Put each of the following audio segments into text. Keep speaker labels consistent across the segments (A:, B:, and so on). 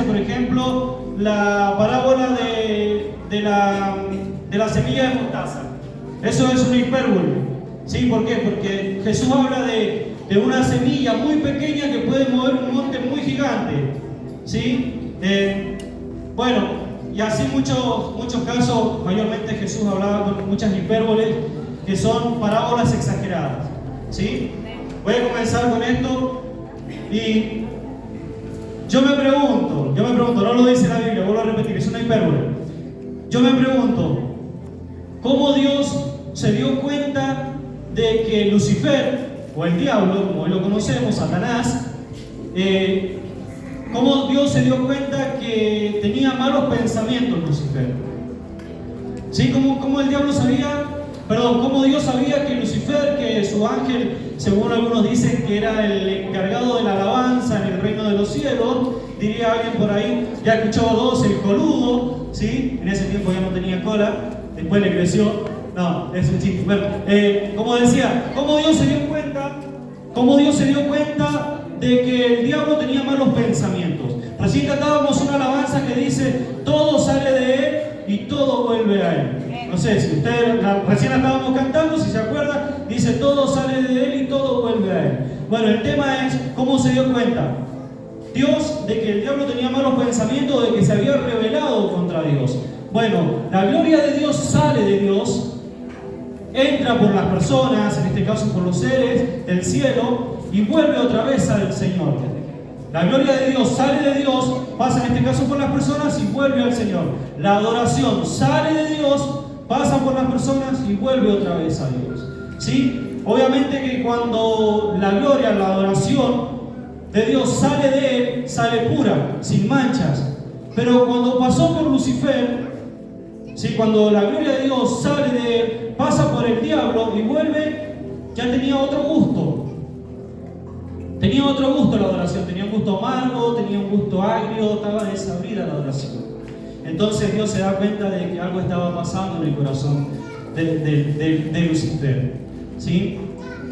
A: por ejemplo, la parábola de la semilla de mostaza. Eso es una hipérbole. ¿Sí? ¿Por qué? Porque Jesús habla de una semilla muy pequeña que puede mover un monte muy gigante. ¿Sí? Bueno, y así muchos casos, mayormente Jesús hablaba con muchas hipérboles que son parábolas exageradas. ¿Sí? Voy a comenzar con esto y yo me pregunto, no lo dice la Biblia, vuelvo a repetir, es una hipérbole. Yo me pregunto, ¿cómo Dios se dio cuenta de que Lucifer, o el diablo, como hoy lo conocemos, Satanás, cómo Dios se dio cuenta que tenía malos pensamientos Lucifer? ¿Sí? ¿Cómo el diablo sabía? ¿Cómo Dios sabía que Lucifer, que su ángel, según algunos dicen que era el encargado de la alabanza en el reino de los cielos? Diría alguien por ahí, ya he escuchado dos, el coludo, ¿sí? En ese tiempo ya no tenía cola, después le creció. No, es un chiste. Bueno, como decía, ¿cómo Dios se dio cuenta? ¿Cómo Dios se dio cuenta de que el diablo tenía malos pensamientos? Recién cantábamos una alabanza que dice, todo sale de él y todo vuelve a él. No sé, si ustedes recién la estábamos cantando, si se acuerdan, dice, todo sale de él y todo vuelve a él. Bueno, el tema es, ¿cómo se dio cuenta Dios de que el diablo tenía malos pensamientos, de que se había rebelado contra Dios? Bueno, la gloria de Dios sale de Dios, entra por las personas, en este caso por los seres del cielo, y vuelve otra vez al Señor. La gloria de Dios sale de Dios, pasa en este caso por las personas y vuelve al Señor. La adoración sale de Dios, pasa por las personas y vuelve otra vez a Dios. ¿Sí? Obviamente que cuando la gloria, la adoración de Dios sale de él, sale pura, sin manchas. Pero cuando pasó por Lucifer, ¿sí? Cuando la gloria de Dios sale de él, pasa por el diablo y vuelve, ya tenía otro gusto. Tenía otro gusto la adoración, tenía un gusto amargo, tenía un gusto agrio, estaba desabrida la adoración. Entonces Dios se da cuenta de que algo estaba pasando en el corazón de Lucifer. ¿Sí?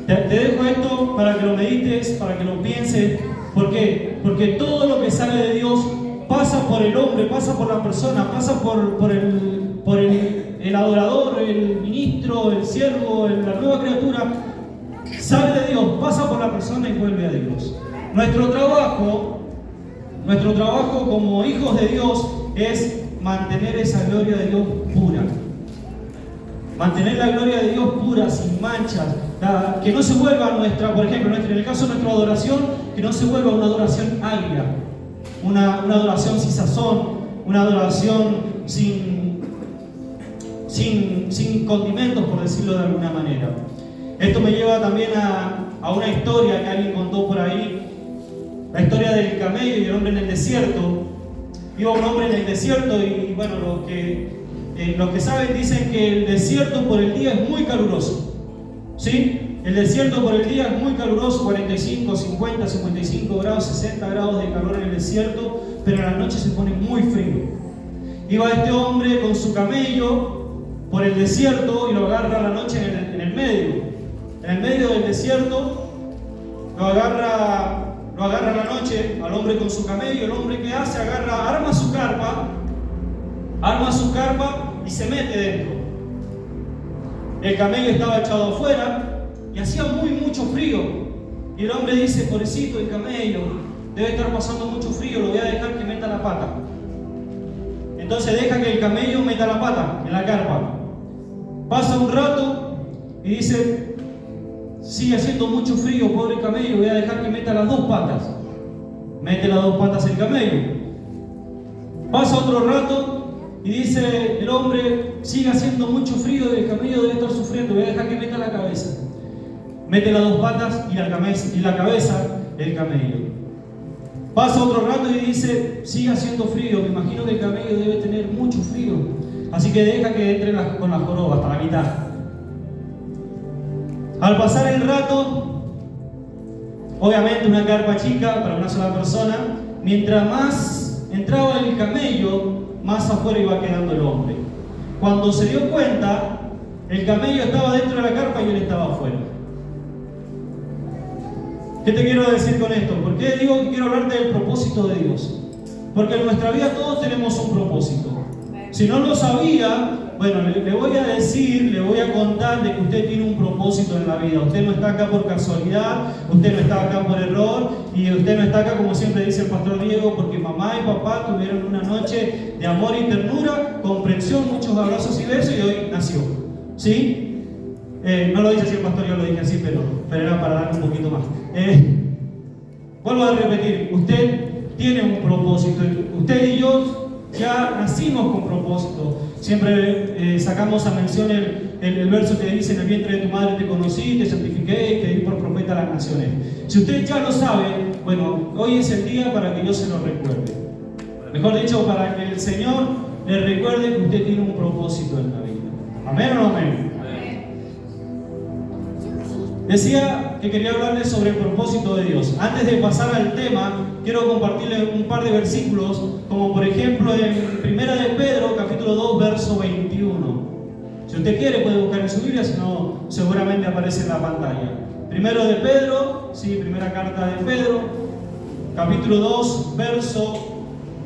A: Te dejo esto para que lo medites, para que lo pienses. ¿Por qué? Porque todo lo que sale de Dios pasa por el hombre, pasa por la persona, pasa por el adorador, el ministro, el siervo, la nueva criatura. Sale de Dios, pasa por la persona y vuelve a Dios. Nuestro trabajo como hijos de Dios es mantener esa gloria de Dios pura. Mantener la gloria de Dios pura, sin manchas. Que no se vuelva por ejemplo, en el caso de nuestra adoración, que no se vuelva una adoración agria, una adoración sin sazón, una adoración sin condimentos, por decirlo de alguna manera. Esto me lleva también a una historia que alguien contó por ahí, la historia del camello y el hombre en el desierto. Iba un hombre en el desierto y bueno, los que saben dicen que el desierto por el día es muy caluroso. ¿Sí? El desierto por el día es muy caluroso, 45, 50, 55 grados, 60 grados de calor en el desierto, pero en la noche se pone muy frío. Iba este hombre con su camello por el desierto y lo agarra a la noche en el medio del desierto, lo agarra a la noche al hombre con su camello. El hombre, ¿qué hace? Arma su carpa y se mete dentro. El camello estaba echado afuera y hacía mucho frío. Y el hombre dice, pobrecito el camello, debe estar pasando mucho frío, lo voy a dejar que meta la pata. Entonces deja que el camello meta la pata en la carpa. Pasa un rato y dice, sigue haciendo mucho frío, pobre camello, voy a dejar que meta las dos patas. Mete las dos patas el camello. Pasa otro rato y dice el hombre, sigue haciendo mucho frío, el camello debe estar sufriendo, voy a dejar que meta la cabeza. Mete las dos patas y la cabeza el camello. Pasa otro rato y dice, sigue haciendo frío, me imagino que el camello debe tener mucho frío, así que deja que entre con la joroba hasta la mitad. Al pasar el rato, obviamente una carpa chica para una sola persona, mientras más entraba el camello, más afuera iba quedando el hombre. Cuando se dio cuenta, el camello estaba dentro de la carpa y él estaba afuera. ¿Qué te quiero decir con esto? ¿Por qué digo que quiero hablarte del propósito de Dios? Porque en nuestra vida todos tenemos un propósito. Si no lo sabía, bueno, le voy a decir, le voy a contar de que usted tiene un propósito en la vida. Usted no está acá por casualidad, usted no está acá por error, y usted no está acá, como siempre dice el pastor Diego, porque mamá y papá tuvieron una noche de amor y ternura, comprensión, muchos abrazos y besos, y hoy nació. ¿Sí? No lo dice así el pastor, yo lo dije así, pero era para darle un poquito más. Vuelvo a repetir, usted tiene un propósito. Usted y yo ya nacimos con propósito. Siempre sacamos a mención el verso que dice: en el vientre de tu madre te conocí, te santifiqué y te di por profeta a las naciones. Si usted ya lo sabe, bueno, hoy es el día para que yo se lo recuerde. Mejor dicho, para que el Señor le recuerde que usted tiene un propósito en la vida. ¿Amén o no amén? Decía que quería hablarles sobre el propósito de Dios. Antes de pasar al tema, quiero compartirles un par de versículos, como por ejemplo en 1 de Pedro, capítulo 2, verso 21. Si usted quiere puede buscar en su Biblia, si no seguramente aparece en la pantalla. 1 de Pedro, sí, primera carta de Pedro, capítulo 2, verso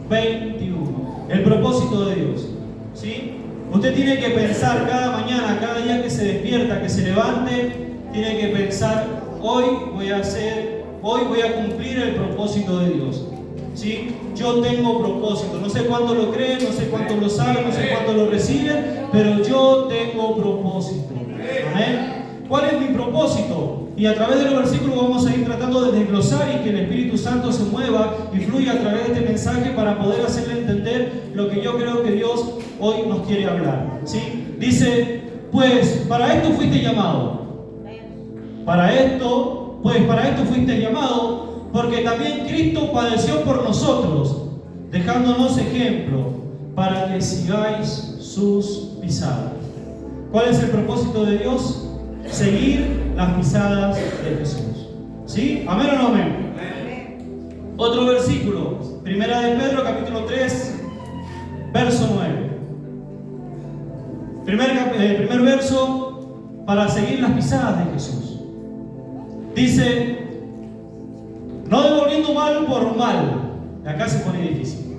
A: 21. El propósito de Dios, ¿sí? Usted tiene que pensar cada mañana, cada día que se despierta, que se levante, tiene que pensar: hoy voy a cumplir el propósito de Dios. ¿Sí? Yo tengo propósito. No sé cuánto lo creen, no sé cuánto lo saben, no sé cuánto lo reciben, pero yo tengo propósito. ¿Amén? ¿Cuál es mi propósito? Y a través de los versículos vamos a ir tratando de desglosar y que el Espíritu Santo se mueva y fluya a través de este mensaje para poder hacerle entender lo que yo creo que Dios hoy nos quiere hablar. ¿Sí? Dice: pues para esto fuiste llamado. Para esto fuiste llamado, porque también Cristo padeció por nosotros, dejándonos ejemplo para que sigáis sus pisadas. ¿Cuál es el propósito de Dios? Seguir las pisadas de Jesús. ¿Sí? ¿Amén o no amén? Otro versículo, 1 de Pedro, capítulo 3, verso 9. Primer verso, para seguir las pisadas de Jesús. Dice: no devolviendo mal por mal. Acá se pone difícil.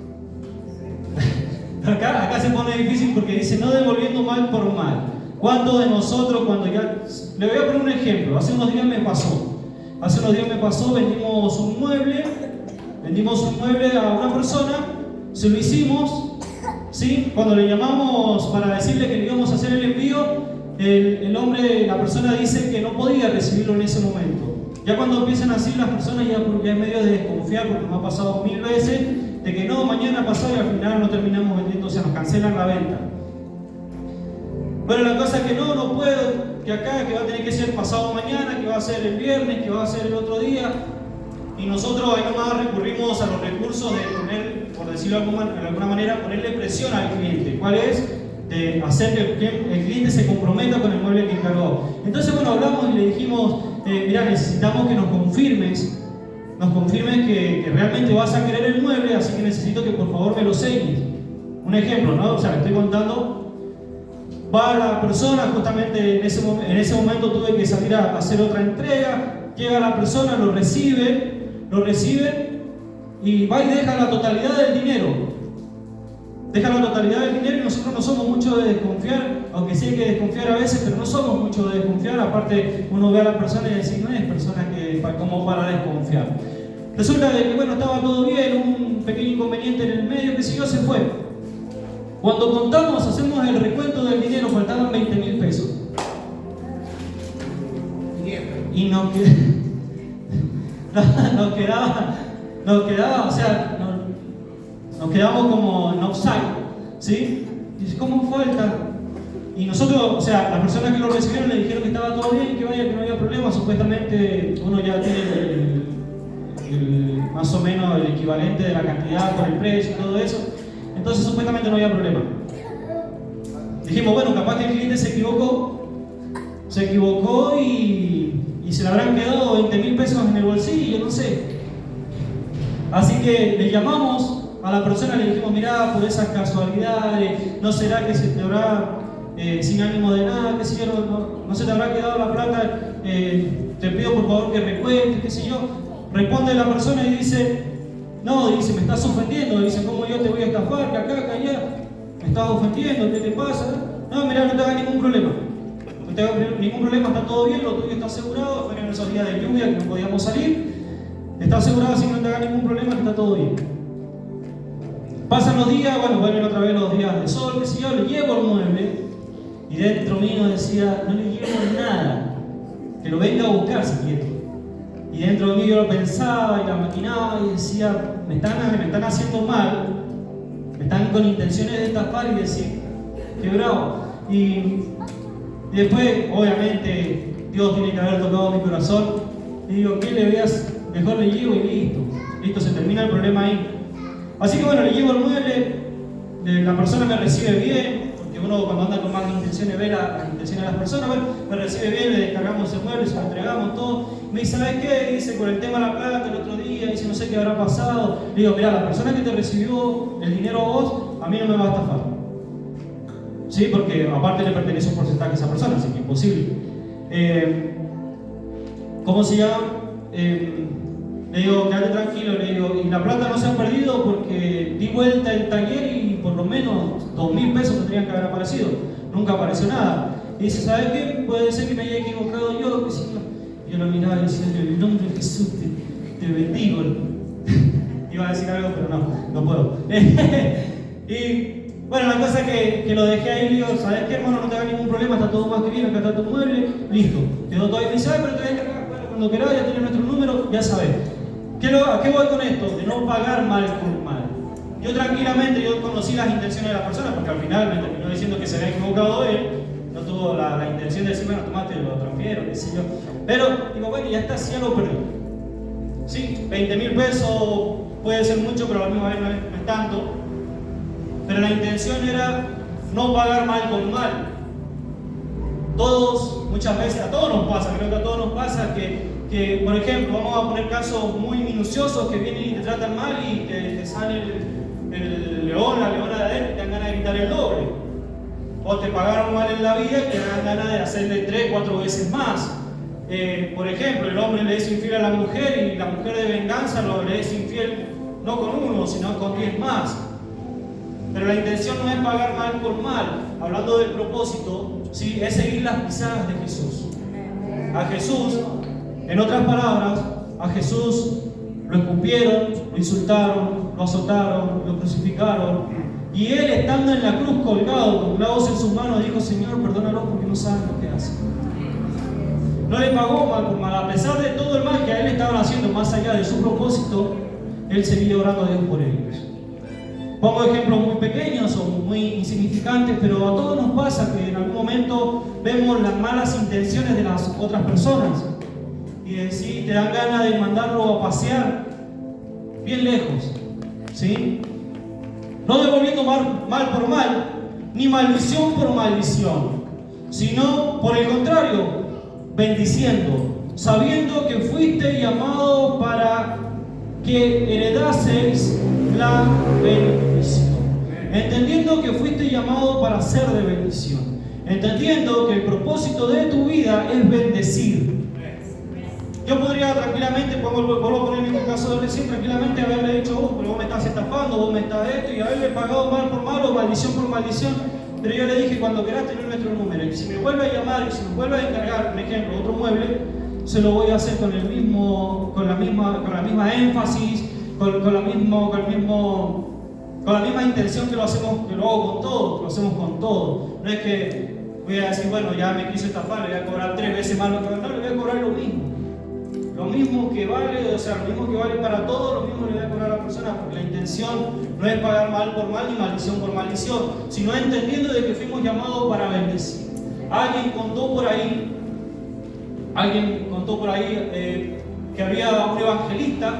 A: Acá se pone difícil porque dice: no devolviendo mal por mal. ¿Cuántos de nosotros, cuando ya... Le voy a poner un ejemplo. Hace unos días me pasó, vendimos un mueble a una persona, se lo hicimos, ¿sí? Cuando le llamamos para decirle que le íbamos a hacer el envío, la persona dice que no podía recibirlo en ese momento. Ya cuando empiezan así las personas, ya es medio de desconfiar, porque nos ha pasado 1000 veces, de que no, mañana pasado y al final no terminamos vendiendo, o sea, nos cancelan la venta. Bueno, la cosa es que no puedo, que acá, que va a tener que ser pasado mañana, que va a ser el viernes, que va a ser el otro día. Y nosotros ahí nomás recurrimos a los recursos de poner, por decirlo de alguna manera, ponerle presión al cliente. ¿Cuál es? De hacer que el cliente se comprometa con el mueble que encargó. Entonces, bueno, hablamos y le dijimos: mira, necesitamos que nos confirmes que realmente vas a querer el mueble, así que necesito que por favor me lo selles. Un ejemplo, ¿no? O sea, le estoy contando. Va la persona, justamente en ese momento tuve que salir a hacer otra entrega. Llega la persona, lo recibe y va y deja la totalidad del dinero. Y nosotros no somos mucho de desconfiar, aunque sí hay que desconfiar a veces, pero no somos mucho de desconfiar. Aparte, uno ve a la persona y dice: no es persona como para desconfiar. Resulta de que, bueno, estaba todo bien, un pequeño inconveniente en el medio, que siguió, se fue. Cuando contamos, hacemos el recuento del dinero, faltaban 20.000 pesos. Y nos quedaba, o sea, nos quedamos como en offside, ¿sí? Dice: ¿cómo falta? Y nosotros, o sea, las personas que lo recibieron le dijeron que estaba todo bien, que vaya, que no había problema. Supuestamente uno ya tiene más o menos el equivalente de la cantidad por el precio y todo eso. Entonces supuestamente no había problema. Dijimos: bueno, capaz que el cliente se equivocó y se le habrán quedado 20.000 pesos en el bolsillo, no sé. Así que le llamamos a la persona, le dijimos: mirá, por esas casualidades, ¿no será que se te habrá, sin ánimo de nada, qué sé yo, no se te habrá quedado la plata? Te pido por favor que recuentes, qué sé yo. Responde la persona y dice: No, dice, me estás ofendiendo. Dice, ¿cómo yo te voy a estafar? Que acá, que allá. Me estás ofendiendo, ¿qué te pasa? No, mira, no te hagas ningún problema. No te hagas ningún problema, está todo bien, lo tuyo está asegurado. Fueron esos días de lluvia que no podíamos salir. Está asegurado, así que no te hagas ningún problema, que está todo bien. Pasan los días, bueno, vuelven otra vez los días de sol, que si yo le llevo el mueble y dentro mío decía, no le llevo nada, que lo venga a buscar si quiere. Y dentro de mí yo lo pensaba y la maquinaba y decía, me están haciendo mal, me están con intenciones de estafar y decir, qué bravo. Y después, obviamente, Dios tiene que haber tocado mi corazón y digo, ¿qué le veas? Mejor le llevo y listo. Listo, se termina el problema ahí. Así que bueno, le llevo el mueble, la persona me recibe bien, porque uno cuando anda con más intenciones ve las intenciones de las personas, bueno, me recibe bien, le descargamos el mueble, se lo entregamos todo. Me dice, ¿sabes qué? Dice, con el tema de la plata el otro día, dice, no sé qué habrá pasado. Le digo, mira, la persona que te recibió el dinero a vos, a mí no me va a estafar. Sí, porque aparte le pertenece un porcentaje a esa persona, así que imposible. ¿Cómo se llama? Le digo, quédate tranquilo, le digo, y la plata no se ha perdido porque di vuelta el taller y por lo menos 2.000 pesos tendrían que haber aparecido. Nunca apareció nada. Y dice, ¿sabes qué? Puede ser que me haya equivocado yo, que si no. Yo lo miraba y decía, en el nombre de Jesús te bendigo. Iba a decir algo, pero no puedo. Y bueno, la cosa es que lo dejé ahí y digo, ¿sabes qué, hermano? No te hagas ningún problema, está todo más que bien, acá está tu mueble, listo. Quedó todo ahí, me dice, pero te voy a encargar, bueno, cuando quieras, ya tienes nuestro número, ya sabes. ¿A qué voy con esto? De no pagar mal por mal. Yo tranquilamente, yo conocí las intenciones de las personas, porque al final me terminó diciendo que se había equivocado él, no tuvo la intención de decir, bueno, tomate, lo transfiero, qué sé yo. Pero digo, bueno, ya está, sí, ya lo perdí. Sí, 20.000 pesos puede ser mucho, pero a la misma vez no es tanto. Pero la intención era no pagar mal con mal. Muchas veces, a todos nos pasa, creo que a todos nos pasa que, por ejemplo, vamos a poner casos muy minuciosos que vienen y te tratan mal y te sale el león, la leona de adentro y te dan ganas de gritar el doble. O te pagaron mal en la vida y te dan ganas de hacerle 3, 4 veces más. Por ejemplo, el hombre le es infiel a la mujer y la mujer de venganza le es infiel no con uno, sino con 10 más. Pero la intención no es pagar mal por mal. Hablando del propósito, ¿sí? Es seguir las pisadas de Jesús. A Jesús, en otras palabras, a Jesús lo escupieron, lo insultaron, lo azotaron, lo crucificaron. Y él, estando en la cruz colgado, con clavos en sus manos, dijo, Señor, perdónalos porque no saben lo que hacen. No le pagó mal por mal. A pesar de todo el mal que a él estaban haciendo, más allá de su propósito, él seguía orando a Dios por ellos. Pongo ejemplos muy pequeños o muy insignificantes, pero a todos nos pasa que en algún momento vemos las malas intenciones de las otras personas y si te dan ganas de mandarlo a pasear bien lejos, ¿sí? No devolviendo mal por mal, ni maldición por maldición, sino por el contrario, bendiciendo, sabiendo que fuiste llamado para que heredaseis la bendición, entendiendo que fuiste llamado para ser de bendición, entendiendo que el propósito de tu vida es bendecir. Yo podría tranquilamente, vuelvo a poner el mismo caso de recién, tranquilamente haberle dicho, pero vos me estás estafando, vos me estás esto, y haberle pagado mal por mal o maldición por maldición. Pero yo le dije, cuando querás tener nuestro número, y si me vuelve a llamar, y si me vuelve a encargar, por ejemplo, otro mueble, se lo voy a hacer con la misma énfasis, con la misma intención que lo hago con todo, que lo hacemos con todo. No es que voy a decir, bueno, ya me quiso estafar, le voy a cobrar 3 veces más lo que no, le voy a cobrar lo mismo. Lo mismo que vale, o sea, lo mismo que vale para todos, lo mismo le voy a cobrar a la persona, porque la intención no es pagar mal por mal ni maldición por maldición, sino entendiendo de que fuimos llamados para bendecir. Alguien contó por ahí que había un evangelista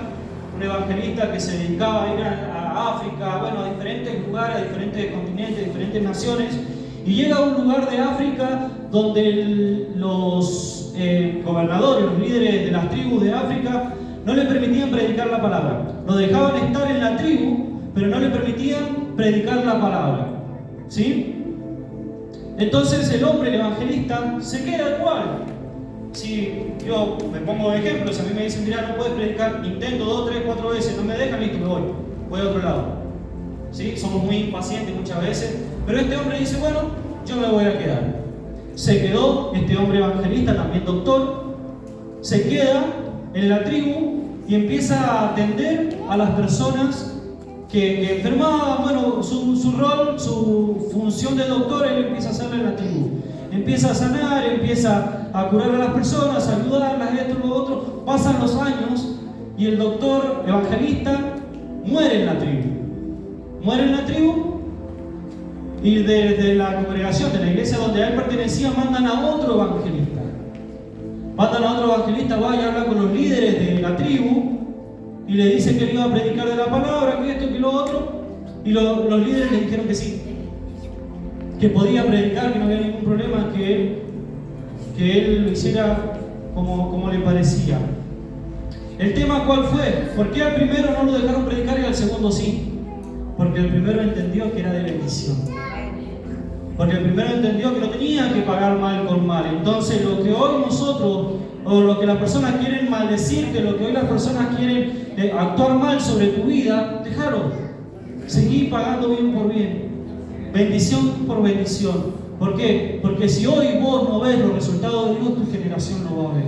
A: que se dedicaba a ir a África, bueno, a diferentes lugares, a diferentes continentes, a diferentes naciones, y llega a un lugar de África donde los gobernadores, los líderes de las tribus de África no le permitían predicar la palabra. Lo dejaban estar en la tribu, pero no le permitían predicar la palabra, ¿sí? Entonces el hombre, el evangelista, se queda igual. Si yo me pongo de ejemplo, si a mí me dicen, mira, no puedes predicar, intento 2, 3, 4 veces, no me dejan, listo, me voy a otro lado. ¿Sí? Somos muy impacientes muchas veces, pero este hombre dice, bueno, yo me voy a quedar. Se quedó, este hombre evangelista, también doctor, se queda en la tribu y empieza a atender a las personas que enfermaban. Bueno, su rol, su función de doctor, él empieza a hacerla en la tribu. Empieza a sanar, empieza a curar a las personas, a ayudarlas, esto, lo otro. Pasan los años y el doctor evangelista muere en la tribu. Muere en la tribu y desde la congregación, de la iglesia donde él pertenecía, mandan a otro evangelista. Mandan a otro evangelista, vaya a hablar con los líderes de la tribu y le dicen que él iba a predicar de la palabra, que esto, que lo otro. Y los líderes le dijeron que sí, que podía predicar, que no había ningún problema, que él lo hiciera como le parecía. El tema, ¿cuál fue? ¿Por qué al primero no lo dejaron predicar y al segundo sí? Porque el primero entendió que era de bendición. Porque el primero entendió que no tenía que pagar mal con mal. Entonces lo que hoy nosotros, o lo que las personas quieren maldecirte, lo que hoy las personas quieren actuar mal sobre tu vida, déjalo. Seguí pagando bien por bien. Bendición por bendición. ¿Por qué? Porque si hoy vos no ves los resultados de Dios, tu generación no va a ver.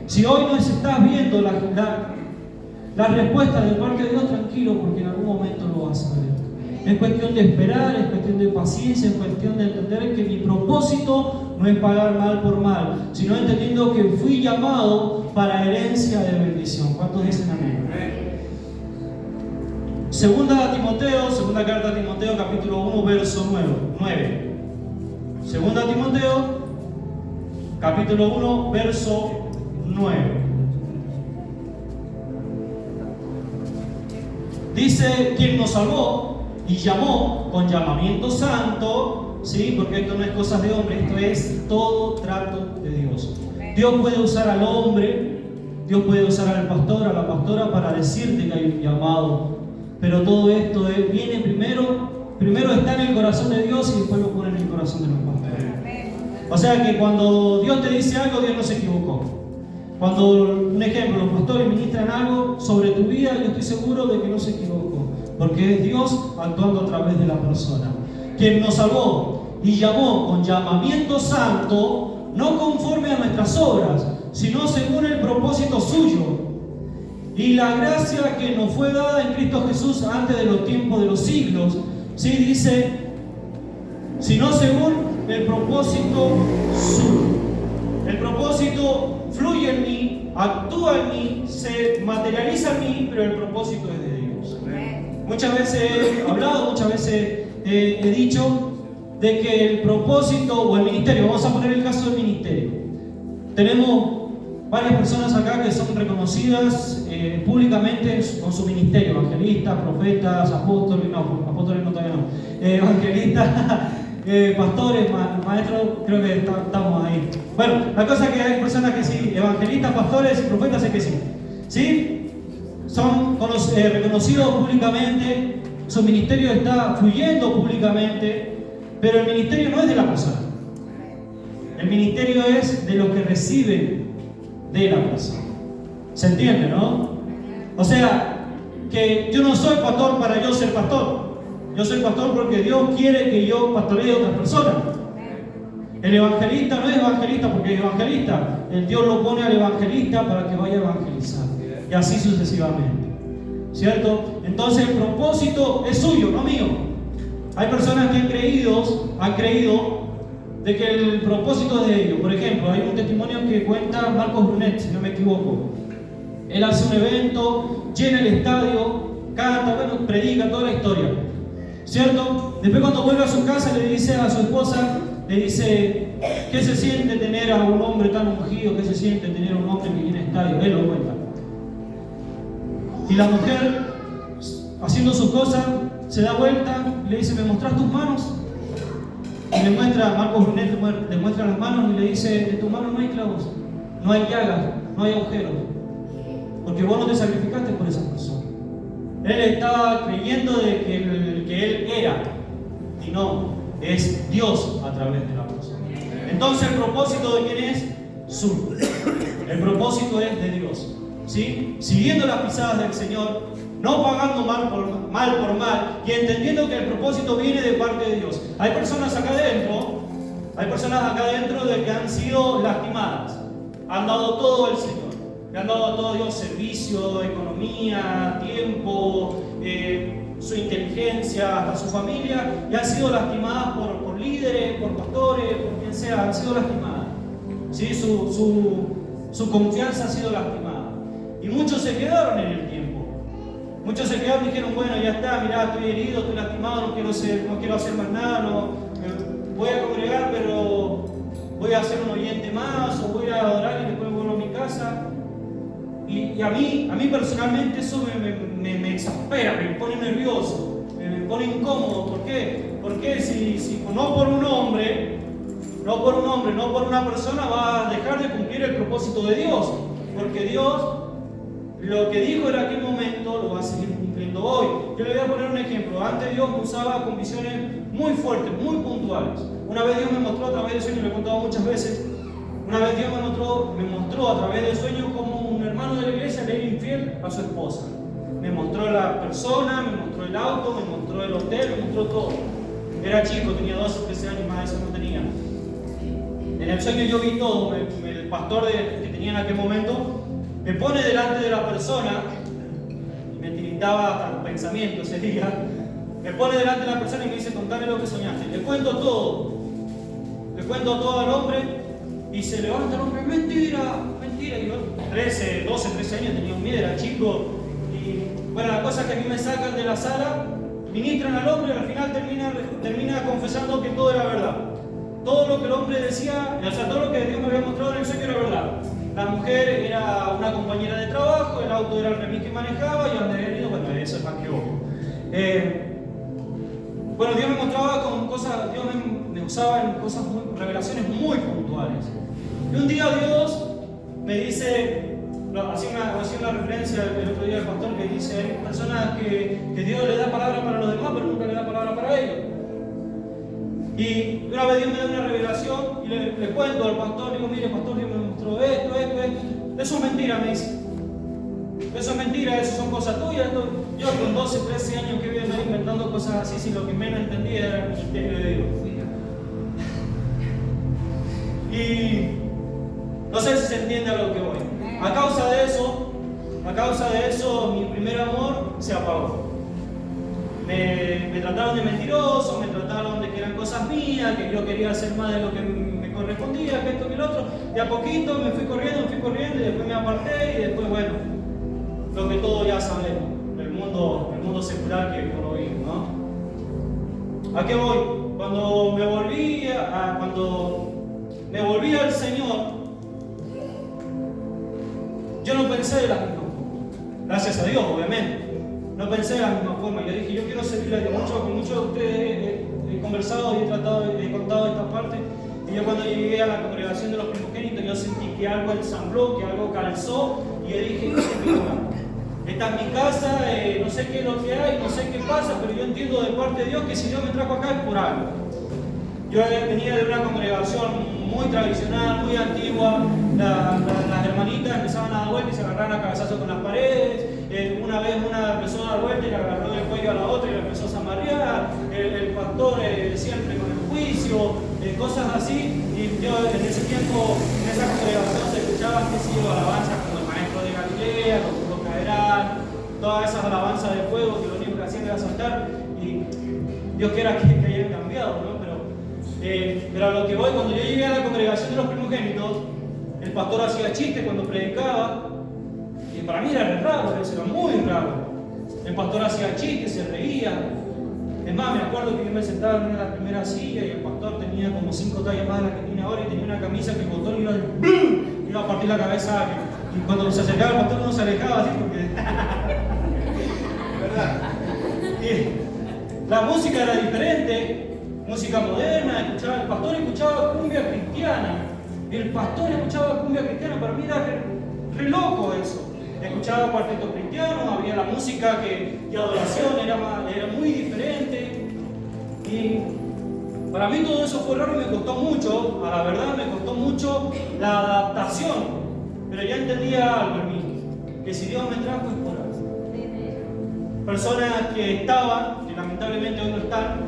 A: Si hoy no estás viendo la respuesta de parte de Dios, tranquilo, porque en algún momento lo vas a ver. Es cuestión de esperar, es cuestión de paciencia, es cuestión de entender que mi propósito no es pagar mal por mal, sino entendiendo que fui llamado para herencia de bendición. ¿Cuántos dicen amén? Segunda carta a Timoteo, capítulo 1, verso 9. Segunda Timoteo, capítulo 1, verso 9. Dice, quien nos salvó y llamó con llamamiento santo, ¿sí? Porque esto no es cosas de hombre, esto es todo trato de Dios. Dios puede usar al hombre, Dios puede usar al pastor, a la pastora para decirte que hay un llamado, pero todo esto viene primero está en el corazón de Dios y después lo pone en el corazón de los pastores. O sea que cuando Dios te dice algo, Dios no se equivocó. Cuando, un ejemplo, los pastores ministran algo sobre tu vida, yo estoy seguro de que no se equivocó, porque es Dios actuando a través de la persona. Quien nos salvó y llamó con llamamiento santo, no conforme a nuestras obras, sino según el propósito suyo, y la gracia que nos fue dada en Cristo Jesús antes de los tiempos de los siglos. Sí, dice, sino según el propósito suyo. El propósito fluye en mí, actúa en mí, se materializa en mí, pero el propósito es de Dios. Muchas veces he hablado, muchas veces he dicho de que el propósito o el ministerio, vamos a poner el caso del ministerio. Tenemos varias personas acá que son reconocidas públicamente con su ministerio, evangelistas, profetas, apóstoles no todavía no, evangelistas, pastores, maestros, creo que estamos ahí. Bueno, la cosa es que hay personas que sí, evangelistas, pastores y profetas, es que sí. ¿Sí? Son reconocidos públicamente, su ministerio está fluyendo públicamente, pero el ministerio no es de la persona. El ministerio es de los que reciben de la persona. ¿Se entiende, no? O sea, que yo no soy pastor para yo ser pastor. Yo soy pastor porque Dios quiere que yo pastoree a otras personas. El evangelista no es evangelista porque es evangelista. El Dios lo pone al evangelista para que vaya a evangelizar. Y así sucesivamente. ¿Cierto? Entonces el propósito es suyo, no mío. Hay personas que han creído de que el propósito es de ellos. Por ejemplo, hay un testimonio que cuenta Marcos Brunet, si no me equivoco. Él hace un evento, llena el estadio, canta, bueno, predica toda la historia. ¿Cierto? Después cuando vuelve a su casa le dice a su esposa, le dice, ¿qué se siente tener a un hombre tan ungido? ¿Qué se siente tener a un hombre que llena estadio? Él lo cuenta. Y la mujer, haciendo sus cosas, se da vuelta y le dice, ¿me mostrás tus manos? Y le muestra, Marcos Brunet le muestra las manos y le dice, en tus manos no hay clavos, no hay llagas, no hay agujeros, porque vos no te sacrificaste por esa persona. Él estaba creyendo de que él era, y no, es Dios a través de la persona. Entonces el propósito de quién es suyo. El propósito es de Dios, ¿sí? Siguiendo las pisadas del Señor, no pagando mal por mal y entendiendo que el propósito viene de parte de Dios. Hay personas acá adentro de que han sido lastimadas, han dado todo al Señor, le han dado a todo Dios servicio, economía, tiempo, su inteligencia, hasta su familia, y han sido lastimadas por líderes, por pastores, por quien sea, han sido lastimadas. ¿Sí? Su confianza ha sido lastimada. Y muchos se quedaron en el tiempo. Muchos se quedaron y dijeron, bueno, ya está, mirá, estoy herido, estoy lastimado, no quiero hacer más nada, voy a congregar, pero voy a ser un oyente más, o voy a adorar y después vuelvo a mi casa. Y a mí personalmente eso me exaspera, me pone nervioso, me pone incómodo. ¿Por qué? Porque si no por un hombre, no por una persona va a dejar de cumplir el propósito de Dios. Porque Dios, lo que dijo en aquel momento, lo va a seguir cumpliendo hoy. Yo le voy a poner un ejemplo. Antes Dios me usaba con visiones muy fuertes, muy puntuales. Una vez Dios me mostró a través de sueños, lo he contado muchas veces, una vez Dios me mostró a través de sueños como un hermano de la iglesia le era infiel a su esposa. Me mostró la persona, me mostró el auto, me mostró el hotel, me mostró todo. Era chico, tenía 12 o 13 años, más de eso no tenía. En el sueño yo vi todo. El pastor que tenía en aquel momento me pone delante de la persona, y me tiritaba hasta los pensamientos ese día. Me pone delante de la persona y me dice, contame lo que soñaste. Le cuento todo al hombre, y se levanta el hombre, mentira. Y yo, 12, 13 años, tenía un miedo, era chico. Y bueno, la cosa es que a mí me sacan de la sala, ministran al hombre y al final termina confesando que todo era verdad. Todo lo que el hombre decía, o sea, todo lo que Dios me había mostrado en el sueño era verdad. La mujer era una compañera de trabajo, el auto era el remis que manejaba y donde había ido, bueno, eso es más que obvio. Bueno, Dios me mostraba con cosas, Dios me usaba en cosas, revelaciones muy puntuales. Y un día Dios me dice, hacía una referencia el otro día al pastor que dice, hay personas que Dios le da palabra para los demás, pero nunca le da palabra para ellos. Y una vez Dios me da una revelación y le cuento al pastor, digo, mire pastor, Dios me mostró esto. Eso es mentira, me dice. Eso es mentira, eso son cosas tuyas. Yo con 12, 13 años que vivo inventando cosas así, si lo que menos entendía era el ministerio de Dios. Y no sé si se entiende a lo que voy. A causa de eso, mi primer amor se apagó. Me trataron de mentiroso, me trataron de que eran cosas mías, que yo quería hacer más de lo que me correspondía, que esto, que el otro. De a poquito me fui corriendo y después me aparté y después, bueno, lo que todos ya sabemos, el mundo secular que uno vive, ¿no? ¿A qué voy? Cuando me volví al Señor, yo no pensé de la misma forma. Gracias a Dios, obviamente. No pensé de la misma forma. Yo dije, yo quiero servirle a Dios. Con muchos de ustedes he conversado y he contado esta parte. Y yo cuando llegué a la congregación de los primogénitos, yo sentí que algo ensambló, que algo calzó. Y yo dije, esta es mi casa, no sé qué es lo que hay, no sé qué pasa, pero yo entiendo de parte de Dios que si Dios me trajo acá es por algo. Yo venía de una congregación muy tradicional, muy antigua. Las hermanitas empezaban a dar vueltas y se agarraban a cabezazos con las paredes. Una vez una empezó a dar vueltas y le agarró del cuello a la otra y la empezó a zamarrear. El pastor siempre con el juicio, cosas así. Y yo en ese tiempo, en esa congregación se escuchaban que sí, alabanzas como el maestro de Galilea, los puros caerán, todas esas alabanzas de fuego que lo único que hacían era saltar. Y Dios quiera que hayan cambiado, ¿no? Pero a lo que voy, cuando yo llegué a la congregación de los primogénitos, el pastor hacía chistes cuando predicaba, y para mí era raro, eso era muy raro. El pastor hacía chistes, se reía. Es más, me acuerdo que yo me sentaba en una de las primeras sillas y el pastor tenía como 5 tallas más de las que tiene ahora y tenía una camisa que el botón iba a partir la cabeza a alguien. Y cuando se acercaba el pastor uno se alejaba así porque... ¿verdad? Y la música era diferente. Música moderna, el pastor escuchaba cumbia cristiana. El pastor escuchaba cumbia cristiana, para mí era re loco eso. Escuchaba cuarteto cristiano, había la música de adoración, era muy diferente. Y Para mí todo eso fue raro y me costó mucho, a la verdad me costó mucho la adaptación, pero ya entendía algo en mí, que si Dios me trajo es por algo. Personas que estaban, que lamentablemente hoy no están,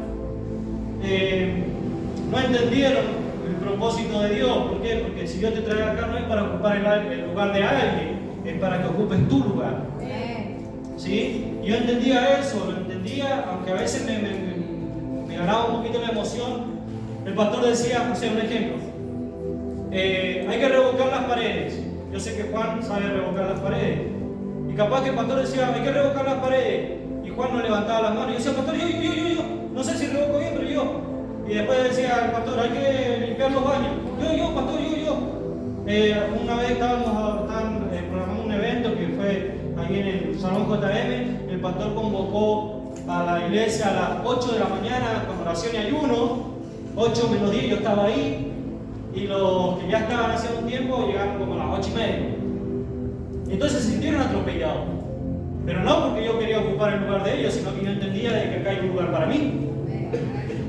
A: no entendieron el propósito de Dios. ¿Por qué? Porque si Dios te trae acá no es para ocupar el lugar de alguien, es para que ocupes tu lugar. ¿Sí? Yo entendía eso, lo entendía, aunque a veces me ganaba un poquito la emoción. El pastor decía, no sé, un ejemplo, hay que revocar las paredes. Yo sé que Juan sabe revocar las paredes. Y capaz que el pastor decía, hay que revocar las paredes. Y Juan no levantaba las manos. Y decía, pastor, yo. No sé si revoco bien, pero yo. Y después decía el pastor, hay que limpiar los baños. Yo, pastor, yo. Una vez estaban programando un evento que fue ahí en el Salón JM. El pastor convocó a la iglesia a las 8 de la mañana con oración y ayuno. 8 menos 10 yo estaba ahí. Y los que ya estaban hace un tiempo llegaron como a las 8:30. Entonces se sintieron atropellados. Pero no porque yo quería ocupar el lugar de ellos, sino que yo entendía de que acá hay un lugar para mí.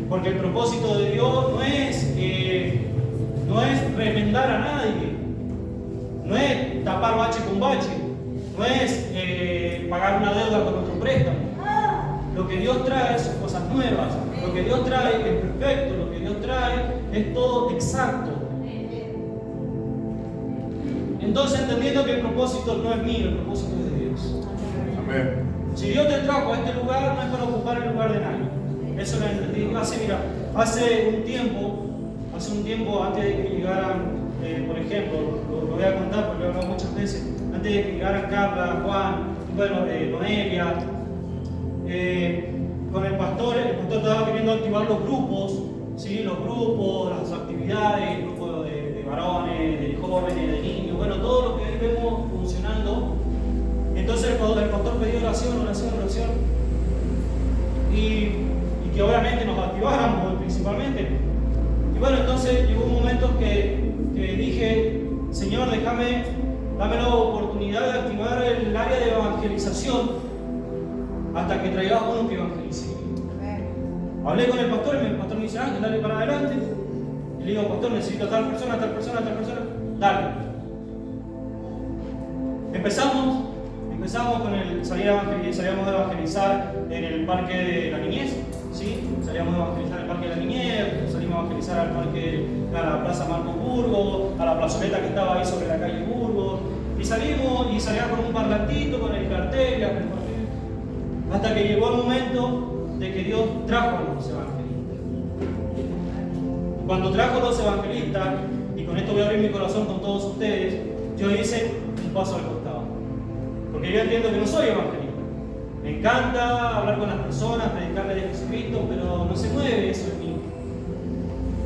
A: Porque el propósito de Dios no es remendar a nadie, no es tapar bache con bache, no es pagar una deuda con otro préstamo. Lo que Dios trae son cosas nuevas, lo que Dios trae es perfecto, lo que Dios trae es todo exacto. Entonces, entendiendo que el propósito no es mío, el propósito es de Dios.
B: Amén.
A: Si Dios te trajo a este lugar, no es para ocupar el lugar de nadie. Eso lo entendí. Hace un tiempo, antes de que llegaran, por ejemplo, lo voy a contar porque lo he hablado muchas veces, antes de que llegaran Carla, Juan, Noelia, con el pastor estaba queriendo activar los grupos, ¿sí? Los grupos, las actividades, grupos de varones, de jóvenes, de niños, bueno, todo lo que hoy vemos funcionando. Entonces el pastor pidió oración, y que obviamente nos activáramos principalmente. Y bueno, entonces llegó un momento que dije, Señor, dame la oportunidad de activar el área de evangelización hasta que traigas uno que evangelice. Hablé con el pastor y el pastor me dice, Ángel, dale para adelante. Y le digo, pastor, necesito a tal persona, dale. Empezamos con salíamos a evangelizar en el Parque de la Niñez, ¿sí? Salíamos a evangelizar en el Parque de la Niñez, salimos a evangelizar a la Plaza Marco Burgos, a la plazoleta que estaba ahí sobre la calle Burgos, y salíamos con un parlantito, con el cartel, hasta que llegó el momento de que Dios trajo a los evangelistas. Cuando trajo a los evangelistas, y con esto voy a abrir mi corazón con todos ustedes, yo hice un paso al costado. Porque yo entiendo que no soy evangelista. Me encanta hablar con las personas, predicarle de Jesucristo, pero no se mueve eso en mí.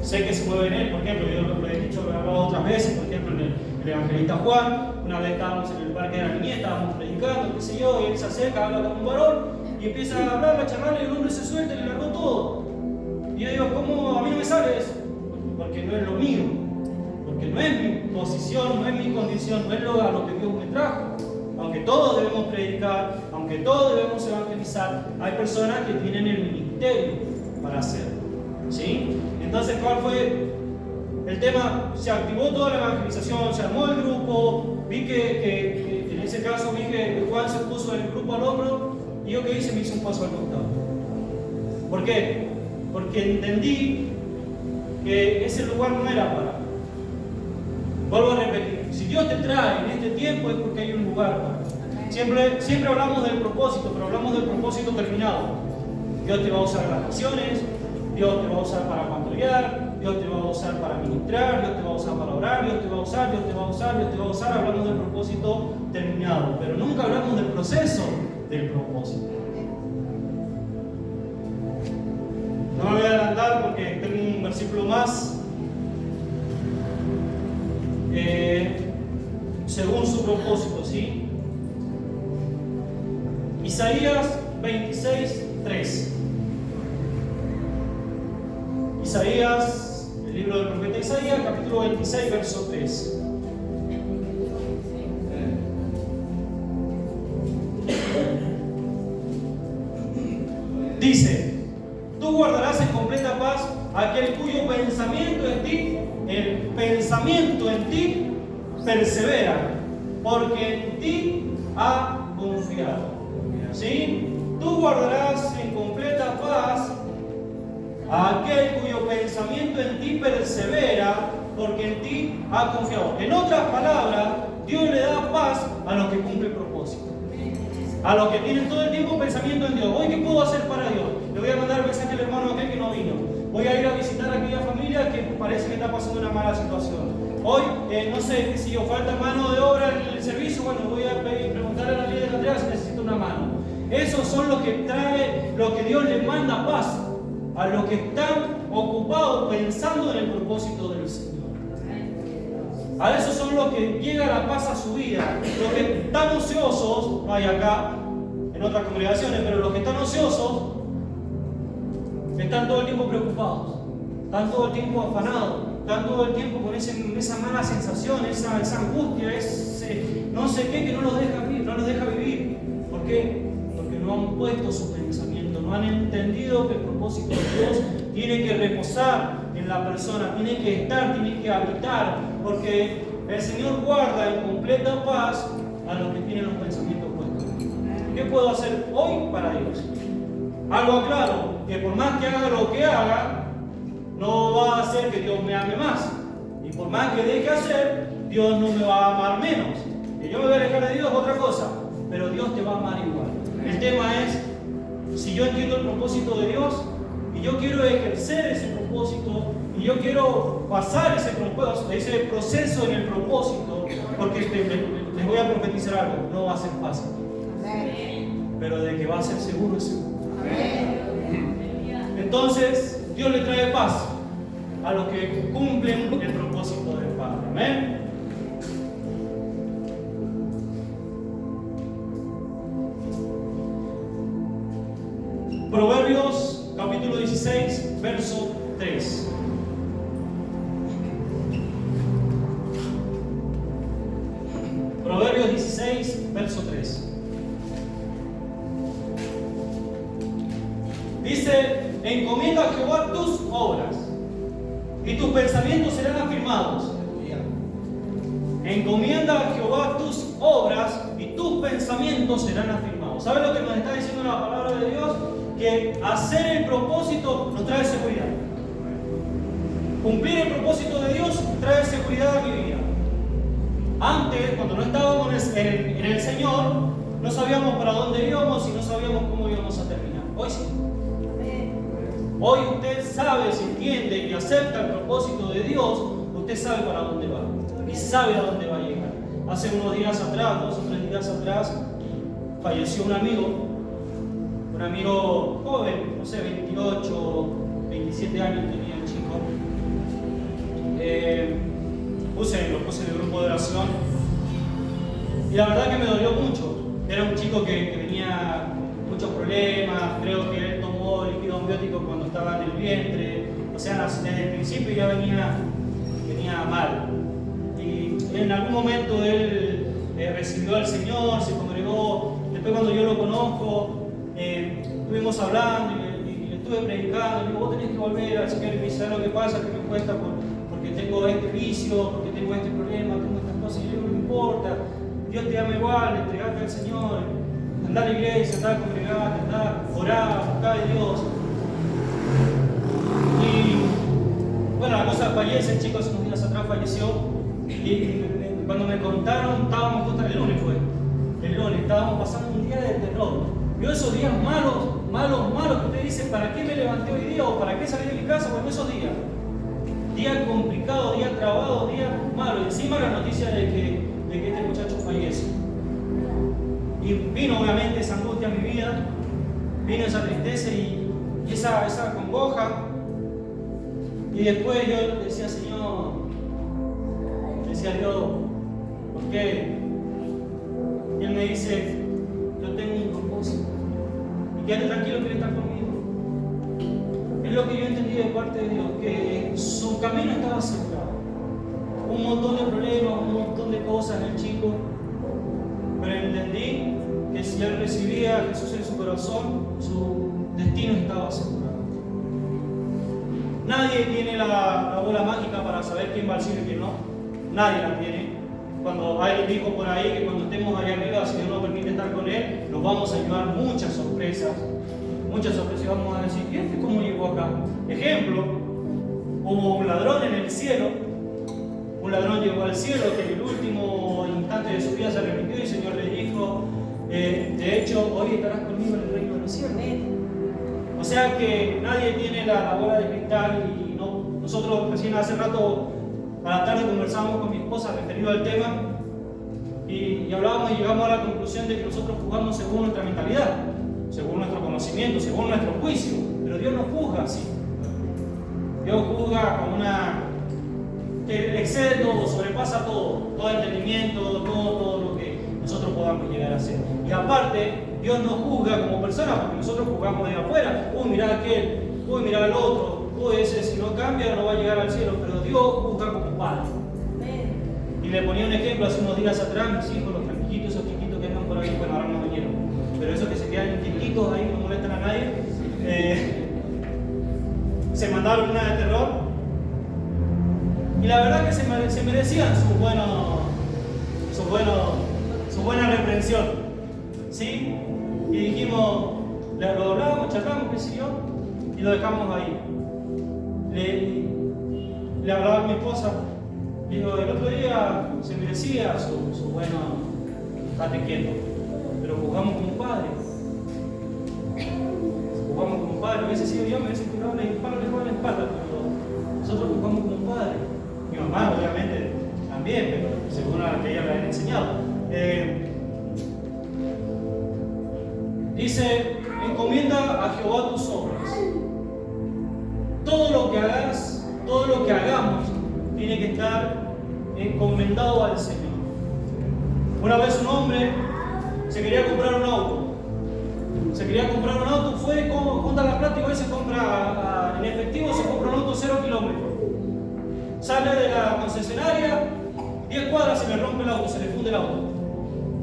A: Sé que se mueve en él, por ejemplo, yo lo he dicho, lo he hablado otras veces, por ejemplo, en el evangelista Juan, una vez estábamos en el Parque de la Niñez, estábamos predicando, qué sé yo, y él se acerca, habla con un varón, y empieza a hablar, a charlarle, y el hombre se suelta y le largó todo. Y yo digo, ¿cómo a mí no me sale eso? Porque no es lo mío, porque no es mi posición, no es mi condición, no es a lo que Dios me trajo. Aunque todos debemos predicar, aunque todos debemos evangelizar, hay personas que tienen el ministerio para hacerlo. ¿Sí? Entonces, ¿cuál fue el tema? Se activó toda la evangelización, se armó el grupo, vi que en ese caso vi que Juan se puso el grupo al hombro, y yo que hice, me hice un paso al costado. ¿Por qué? Porque entendí que ese lugar no era para mí. Vuelvo a repetir, si Dios te trae en este tiempo es porque hay un lugar para ti. Siempre hablamos del propósito, pero hablamos del propósito terminado. Dios te va a usar en las naciones, Dios te va a usar para pastorear, Dios te va a usar para ministrar, Dios te va a usar para orar, Dios te va a usar, hablamos del propósito terminado, pero nunca hablamos del proceso del propósito. No me voy a adelantar porque tengo un versículo más. Según su propósito, ¿sí? Isaías 26:3. Isaías, el libro del profeta Isaías, capítulo 26, verso 3. Dice: tú guardarás en completa paz aquel cuyo pensamiento en ti, el pensamiento en ti persevera, porque en ti ha confiado. ¿Sí? Tú guardarás en completa paz a aquel cuyo pensamiento en ti persevera, porque en ti ha confiado. En otras palabras, Dios le da paz a los que cumplen propósito. A los que tienen todo el tiempo pensamiento en Dios. Hoy, ¿qué puedo hacer para Dios? Le voy a mandar mensaje al hermano aquel que no vino. Voy a ir a visitar a aquella familia que parece que está pasando una mala situación. Hoy, no sé, si yo falta mano de obra en el servicio, bueno, voy a preguntarle a la líder de Andrea si necesita una mano. Esos son los que trae, lo que Dios les manda paz a los que están ocupados pensando en el propósito del Señor. A esos son los que llega la paz a su vida. Los que están ociosos, no hay acá, en otras congregaciones, pero los que están ociosos están todo el tiempo preocupados, están todo el tiempo afanados, están todo el tiempo con esa mala sensación, esa angustia, ese no sé qué que no los deja vivir. ¿Por qué? Porque no han puesto su pensamiento, no han entendido que el propósito de Dios tiene que reposar en la persona, tiene que estar, tiene que habitar, porque el Señor guarda en completa paz a los que tienen los pensamientos puestos. ¿Qué puedo hacer hoy para Dios? Algo claro, que por más que haga lo que haga, no va a hacer que Dios me ame más. Y por más que deje hacer, Dios no me va a amar menos. Que yo me voy a alejar de Dios es otra cosa, pero Dios te va a amar igual. El tema es, si yo entiendo el propósito de Dios, y yo quiero ejercer ese propósito, y yo quiero pasar ese proceso en el propósito, porque les voy a profetizar algo, no va a ser fácil. Pero de que va a ser seguro es seguro. Entonces, Dios le trae paz a los que cumplen el propósito del Padre. Amén. Proverbios capítulo 16, verso 3. Proverbios 16, verso 3. Dice: encomienda a Jehová tus obras y tus pensamientos serán afirmados. Encomienda a Jehová tus obras y tus pensamientos serán afirmados. ¿Sabes lo que nos está diciendo la palabra de Dios? Que hacer el propósito nos trae seguridad. Cumplir el propósito de Dios trae seguridad a mi vida. Antes, cuando no estábamos en el Señor, no sabíamos para dónde íbamos y no sabíamos cómo íbamos a terminar. Hoy sí. Hoy usted sabe, si entiende y acepta el propósito de Dios, usted sabe para dónde va y sabe a dónde va a llegar. Hace unos días atrás, 2 o 3 días atrás, falleció un amigo joven, no sé, 28, 27 años tenía el chico. Lo puse en el grupo de oración y la verdad que me dolió mucho. Era un chico que tenía muchos problemas, creo que él tomó líquido amniótico cuando estaba en el vientre, o sea, desde el principio ya venía mal. Y en algún momento él recibió al Señor, se congregó. Después, cuando yo lo conozco, estuvimos hablando y le estuve predicando. Y digo: vos tenés que volver al Señor. Y me dice: ¿sabes lo que pasa? Que me cuesta porque tengo este vicio, porque tengo este problema, tengo estas cosas. Y yo digo: no importa, Dios te ama igual, entregate al Señor. Andá a la iglesia, andá a congregarte, andá a orar, buscar a Dios. Y bueno, la cosa fallece, el chico hace unos días atrás falleció. Y cuando me contaron, estábamos justo el lunes, estábamos pasando un día de terror. Vio esos días malos que usted dice: ¿para qué me levanté hoy día? ¿O para qué salí de mi casa? Bueno, esos días. Día complicado, día trabado, día malo. Y encima la noticia de que este muchacho fallece. Y vino obviamente esa angustia a mi vida, vino esa tristeza y esa congoja. Y después yo decía: Señor, decía Dios, ¿por qué? Y Él me dice: yo tengo un propósito. Y quédate tranquilo que Él está conmigo. Es lo que yo entendí de parte de Dios, que su camino estaba asegurado. Un montón de problemas, un montón de cosas en el chico. Pero entendí que si él recibía a Jesús en su corazón, su destino estaba asegurado. Nadie tiene la bola mágica para saber quién va al cielo y quién no. Nadie la tiene. Cuando alguien dijo por ahí que cuando estemos allá arriba, si Dios nos permite estar con Él, nos vamos a llevar muchas sorpresas. Muchas sorpresas y vamos a decir, ¿y este cómo llegó acá? Ejemplo, hubo un ladrón en el cielo. Un ladrón llegó al cielo que en el último instante de su vida se arrepintió y el Señor le dijo, de hecho, hoy estarás conmigo en el reino de los cielos. O sea que nadie tiene la bola de cristal y nosotros recién hace rato a la tarde conversamos con mi esposa referido al tema y hablábamos y llegamos a la conclusión de que nosotros jugamos según nuestra mentalidad, según nuestro conocimiento, según nuestro juicio, pero Dios no juzga así. Dios juzga con que excede todo, sobrepasa todo entendimiento, todo lo que nosotros podamos llegar a hacer. Y aparte, Dios nos juzga como personas porque nosotros juzgamos de afuera. Uy, mirá aquel, uy, mirá el otro, uy, ese si no cambia no va a llegar al cielo, pero Dios juzga como padre. Y le ponía un ejemplo hace unos días atrás, mis hijos, los tranquilitos, esos chiquitos que andan por ahí, bueno, ahora no vinieron, pero esos que se quedan chiquitos ahí, no molestan a nadie, se mandaron una de terror. Y la verdad que se merecían su buena reprensión. ¿Sí? Y dijimos, lo hablábamos, charlamos, qué sé yo, y lo dejamos ahí. Le hablaba a mi esposa, digo, el otro día se merecía su bueno, estate quieto, pero jugamos como padres. Jugamos como padres, a veces sí, yo me hubiese tirado la espalda, pero nosotros jugamos como padres. Mi mamá, obviamente, también, pero según a que ella le había enseñado. Dice, encomienda a Jehová tus obras. Todo lo que hagas, todo lo que hagamos, tiene que estar encomendado al Señor. Una vez un hombre se quería comprar un auto. Fue, junta la plata y hoy se compra en efectivo, se compra un auto 0 kilómetros. Sale de la concesionaria, 10 cuadras, se le rompe el auto, se le funde el auto.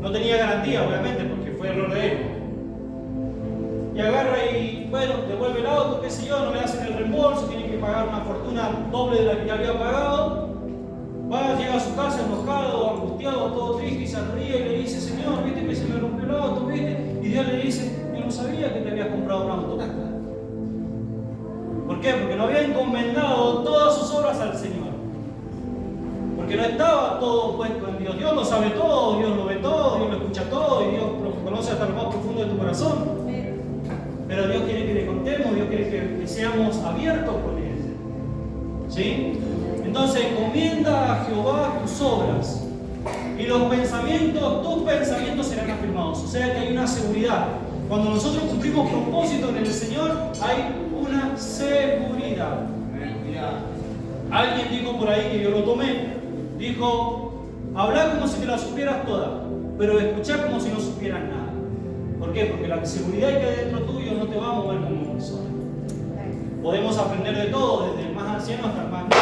A: No tenía garantía, obviamente, porque fue error de él. Y agarra y, bueno, devuelve el auto, qué sé yo, no le hacen el reembolso, tiene que pagar una fortuna doble de la que ya había pagado. Llega a su casa enojado, angustiado, todo triste y se ríe y le dice, Señor, viste que se me rompió el auto, viste. Y Dios le dice, yo no sabía que te habías comprado un auto. ¿Por qué? Porque no había encomendado todas sus obras al Señor. Porque no estaba todo puesto en Dios. Dios lo sabe todo, Dios lo ve todo, Dios lo escucha todo y Dios conoce hasta lo más profundo de tu corazón. Pero Dios quiere que le contemos, Dios quiere que seamos abiertos con Él. ¿Sí? Entonces, encomienda a Jehová tus obras y tus pensamientos serán afirmados. O sea que hay una seguridad. Cuando nosotros cumplimos propósitos en el Señor, hay una seguridad. Alguien dijo por ahí que yo lo tomé, dijo, habla como si te la supieras toda, pero escuchar como si no supieras nada. ¿Por qué? Porque la seguridad que hay dentro tuyo no te va a mover como persona. Podemos aprender de todo, desde el más anciano hasta el más niño.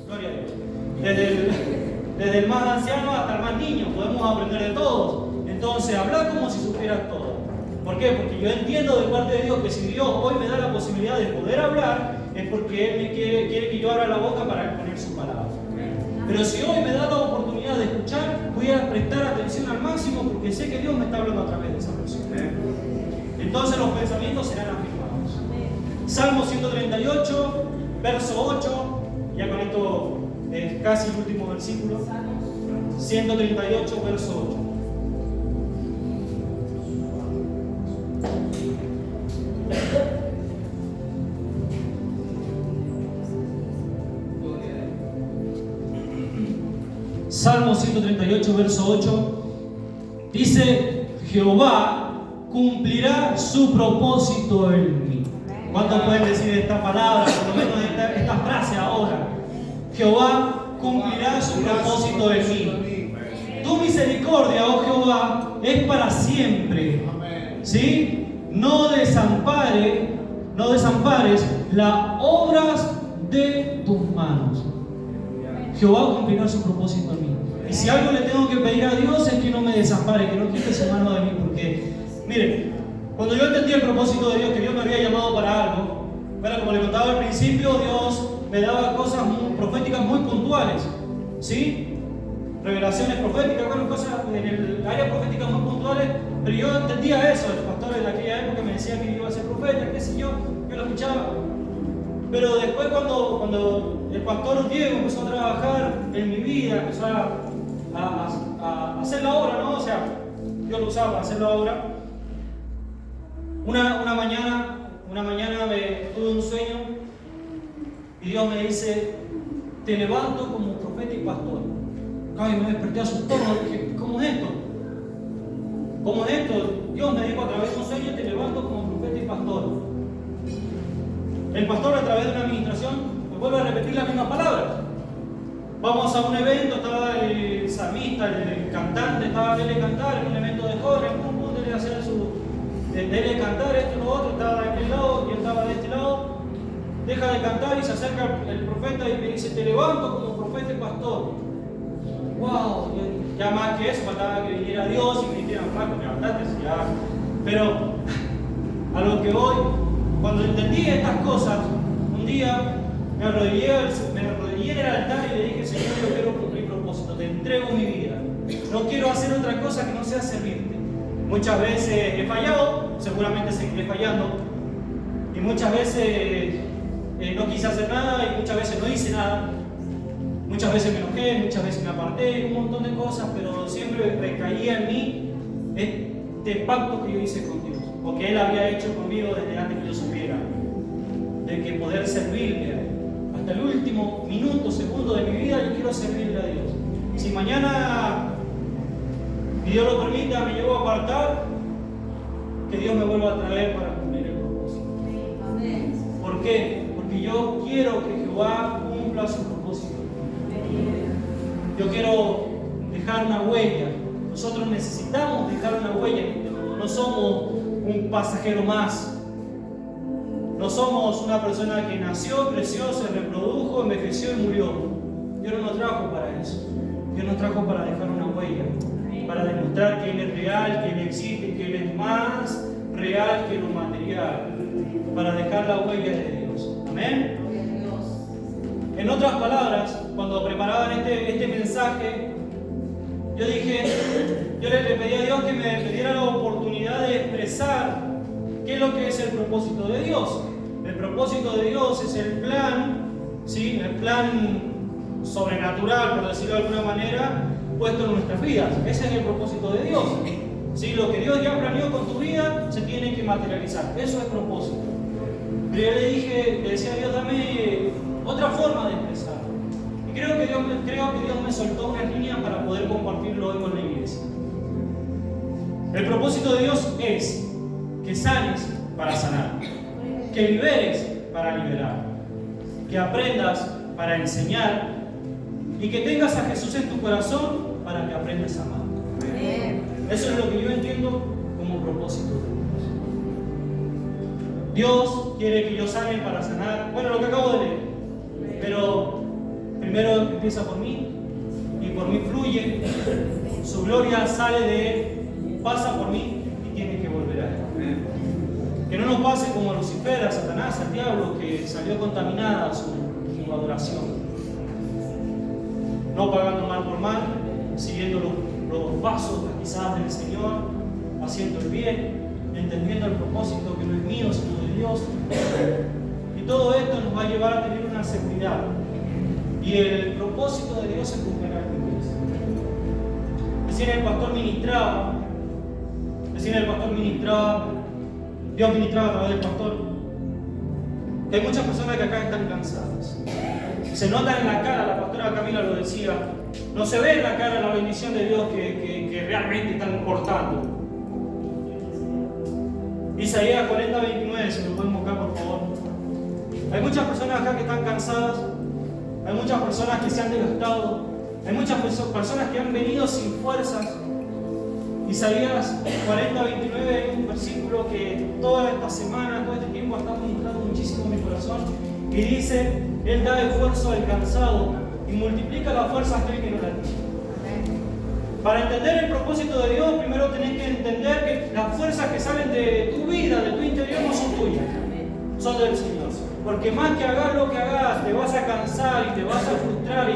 A: Gloria a Dios. Desde el más anciano hasta el más niño, podemos aprender de todos. Entonces, habla como si supieras todo. ¿Por qué? Porque yo entiendo de parte de Dios que si Dios hoy me da la posibilidad de poder hablar, es porque Él me quiere que yo abra la boca para exponer su palabra. Pero si hoy me da la oportunidad de escuchar, voy a prestar atención al máximo porque sé que Dios me está hablando a través de esa persona. Entonces los pensamientos serán afirmados. Salmo 138, verso 8, ya con esto es casi el último versículo. 138, verso 8. Salmo 138, verso 8, dice, Jehová cumplirá su propósito en mí. ¿Cuántos pueden decir esta palabra, por lo menos esta frase ahora? Jehová cumplirá su propósito en mí. Tu misericordia, oh Jehová, es para siempre. ¿Sí? No desampares las obras de tus manos. Jehová cumplirá su propósito en mí. Y si algo le tengo que pedir a Dios es que no me desampare, que no quite su mano de mí, porque, miren, cuando yo entendí el propósito de Dios, que Dios me había llamado para algo, Bueno, como le contaba al principio, Dios me daba cosas proféticas muy puntuales, ¿sí? Revelaciones proféticas, bueno, cosas en el área profética muy puntuales, pero yo entendía eso. El pastor de aquella época me decía que iba a ser profeta, qué sé yo lo escuchaba. Pero después cuando el pastor Diego empezó a trabajar en mi vida, empezó a hacer la obra, ¿no? O sea, yo lo usaba para hacer la obra. Una mañana tuve un sueño y Dios me dice: te levanto como profeta y pastor. Y me desperté asustado, dije: ¿cómo es esto? ¿Cómo es esto? Dios me dijo a través de un sueño: te levanto como profeta y pastor. El pastor, a través de una administración, me vuelve a repetir las mismas palabras. Vamos a un evento, estaba el salmista, el cantante, estaba dele cantar, en un evento de jóvenes, dele hacer dele cantar, esto y lo otro, estaba de aquel lado y él estaba de este lado. Deja de cantar y se acerca el profeta y me dice: te levanto como profeta y pastor. ¡Wow! Ya más que eso, faltaba que viniera Dios y me dijeran: Franco, levantate, ya. Pero a lo que voy, cuando entendí estas cosas, un día me arrodillé en el altar y le dije: Señor, yo quiero cumplir propósito, te entrego mi vida. No quiero hacer otra cosa que no sea servirte. Muchas veces he fallado, seguramente seguiré fallando, y muchas veces no quise hacer nada y muchas veces no hice nada. Muchas veces me enojé, muchas veces me aparté, un montón de cosas, pero siempre recaía en mí este pacto que yo hice con Dios, porque Él había hecho conmigo desde antes que yo supiera, de que poder servirle a Él. Hasta el último minuto, segundo de mi vida, yo quiero servirle a Dios. Si mañana, y Dios lo permita, me llevo a apartar, que Dios me vuelva a traer para cumplir el propósito. ¿Por qué? Porque yo quiero que Jehová cumpla su propósito. Yo quiero dejar una huella. Nosotros necesitamos dejar una huella. No somos un pasajero más. No somos una persona que nació, creció, se reprodujo, envejeció y murió. Dios no nos trajo para eso. Dios nos trajo para dejar una huella, para demostrar que Él es real, que Él existe, que Él es más real que lo material, para dejar la huella de Dios. Amén. En otras palabras, cuando preparaban este mensaje, yo le pedí a Dios que me diera la oportunidad de expresar qué es lo que es el propósito de Dios. El propósito de Dios es el plan, ¿sí? El plan sobrenatural, por decirlo de alguna manera, puesto en nuestras vidas. Ese es el propósito de Dios. ¿Sí? Lo que Dios ya planeó con tu vida se tiene que materializar. Eso es propósito. Pero yo le decía a Dios: dame otra forma de expresar. Y creo que Dios me soltó unas líneas para poder compartirlo hoy con la iglesia. El propósito de Dios es que sanes para sanar, que liberes para liberar, que aprendas para enseñar y que tengas a Jesús en tu corazón para que aprendas a amar. Eso es lo que yo entiendo como propósito de Dios. Dios quiere que yo sane para sanar. Bueno, lo que acabo de leer. Pero primero empieza por mí y por mí fluye. Su gloria sale de Él, pasa por mí y tiene que volver a Él. Que no nos pase como a Lucifer, a Satanás, al diablo, que salió contaminada su adoración. No pagando mal por mal, siguiendo los pasos, las pisadas del Señor, haciendo el bien, entendiendo el propósito que no es mío, sino de Dios. Y todo esto nos va a llevar a tener una seguridad. Y el propósito de Dios se cumplirá en mi vida. Recién el pastor ministraba, Dios ministraba a través del pastor, que hay muchas personas que acá están cansadas. Se nota en la cara, la pastora Camila lo decía, no se ve en la cara la bendición de Dios que realmente están portando. Isaías 40:29, si lo pueden buscar por favor. Hay muchas personas acá que están cansadas, hay muchas personas que se han desgastado, hay muchas personas que han venido sin fuerzas. Isaías 40:29 es un versículo que toda esta semana, todo este tiempo ha estado ministrando muchísimo en mi corazón, y dice: Él da esfuerzo al cansado y multiplica la fuerza a aquel que no la tiene. Para entender el propósito de Dios, primero tenés que entender que las fuerzas que salen de tu vida, de tu interior, no son tuyas, son del Señor. Porque más que hagas lo que hagas, te vas a cansar y te vas a frustrar y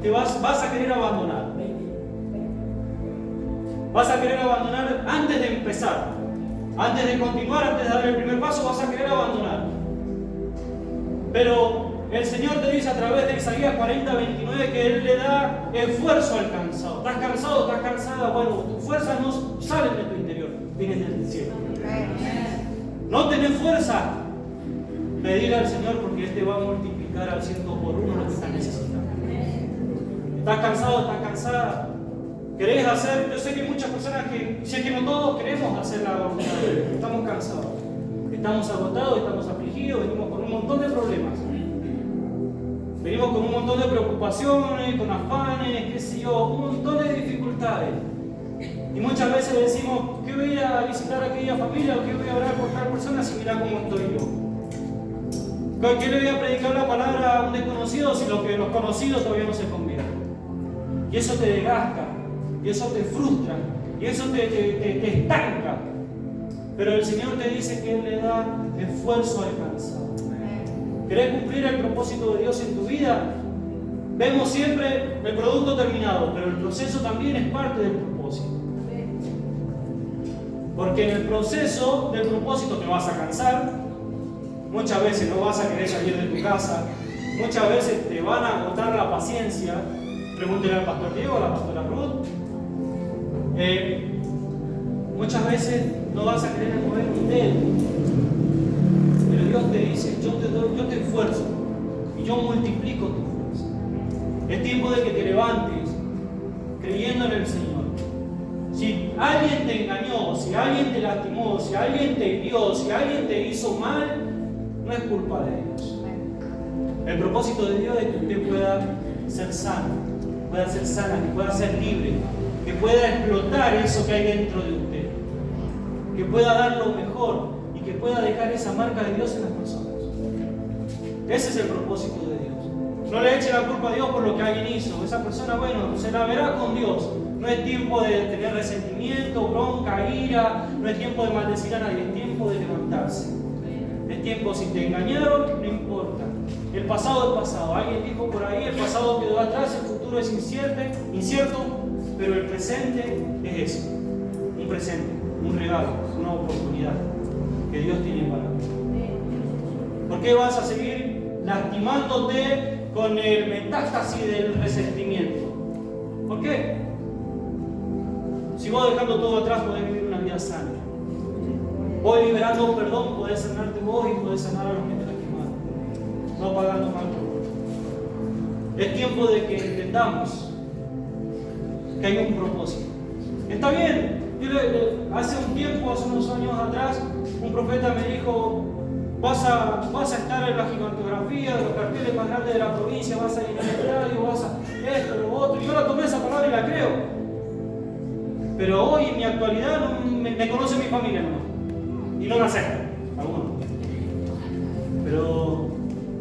A: vas a querer abandonar. Vas a querer abandonar antes de empezar. Antes de continuar, antes de dar el primer paso, vas a querer abandonar. Pero el Señor te dice a través de Isaías 40:29 que Él le da esfuerzo al cansado. ¿Estás cansado? ¿Estás cansada? Bueno, tus fuerzas no salen de tu interior, vienen del cielo. No tenés fuerza. Pedir al Señor porque Él te va a multiplicar al 100 por 1 lo que estás necesitando. ¿Estás cansado? ¿Estás cansada? ¿Querés hacer? Yo sé que hay muchas personas que, si es que no todos queremos hacer la voluntad de Dios, estamos cansados, estamos agotados, estamos afligidos, venimos con un montón de problemas. Venimos con un montón de preocupaciones, con afanes, qué sé yo, un montón de dificultades. Y muchas veces decimos, ¿qué voy a visitar a aquella familia o qué voy a hablar con tal persona si mira cómo estoy yo? ¿Qué le voy a predicar la palabra a un desconocido si los conocidos todavía no se convierten? Y eso te desgasta, y eso te frustra, y eso te estanca. Pero el Señor te dice que Él le da esfuerzo al cansado. ¿Querés cumplir el propósito de Dios en tu vida? Vemos siempre el producto terminado, pero el proceso también es parte del propósito. Porque en el proceso del propósito te vas a cansar, muchas veces no vas a querer salir de tu casa, muchas veces te van a agotar la paciencia. Pregúntele al pastor Diego, a la pastora Ruth. Muchas veces no vas a querer mover un dedo. Pero Dios te dice, yo te esfuerzo y yo multiplico tu fuerza. Es tiempo de que te levantes creyendo en el Señor. Si alguien te engañó, si alguien te lastimó, si alguien te hirió, si alguien te hizo mal, no es culpa de Dios. El propósito de Dios es que usted pueda ser sano, pueda ser sana, que pueda ser libre, que pueda explotar eso que hay dentro de usted, que pueda dar lo mejor y que pueda dejar esa marca de Dios en las personas. Ese es el propósito de Dios. No le eche la culpa a Dios por lo que alguien hizo. Esa persona, bueno, se la verá con Dios. No es tiempo de tener resentimiento, bronca, ira. No es tiempo de maldecir a nadie. Es tiempo de levantarse. Es tiempo, si te engañaron, no importa. El pasado es pasado. Alguien dijo por ahí, el pasado quedó atrás, el futuro es incierto, pero el presente es eso. Un presente, un regalo, una oportunidad que Dios tiene para ti. ¿Por qué vas a seguir lastimándote con el metástasis del resentimiento? ¿Por qué? Si vos dejando todo atrás podés vivir una vida sana. Vos liberando perdón podés sanarte vos y podés sanar a los que te lastimaron. No pagando mal. Es tiempo de que entendamos que hay un propósito. Está bien. Hace un tiempo, hace unos años atrás, un profeta me dijo: vas a estar en la gigantografía de los carteles más grandes de la provincia, vas a ir al estadio, vas a esto, lo otro. Y yo la tomé esa palabra y la creo. Pero hoy, en mi actualidad, me conoce mi familia nomás. Y no me aceptan, algunos. Pero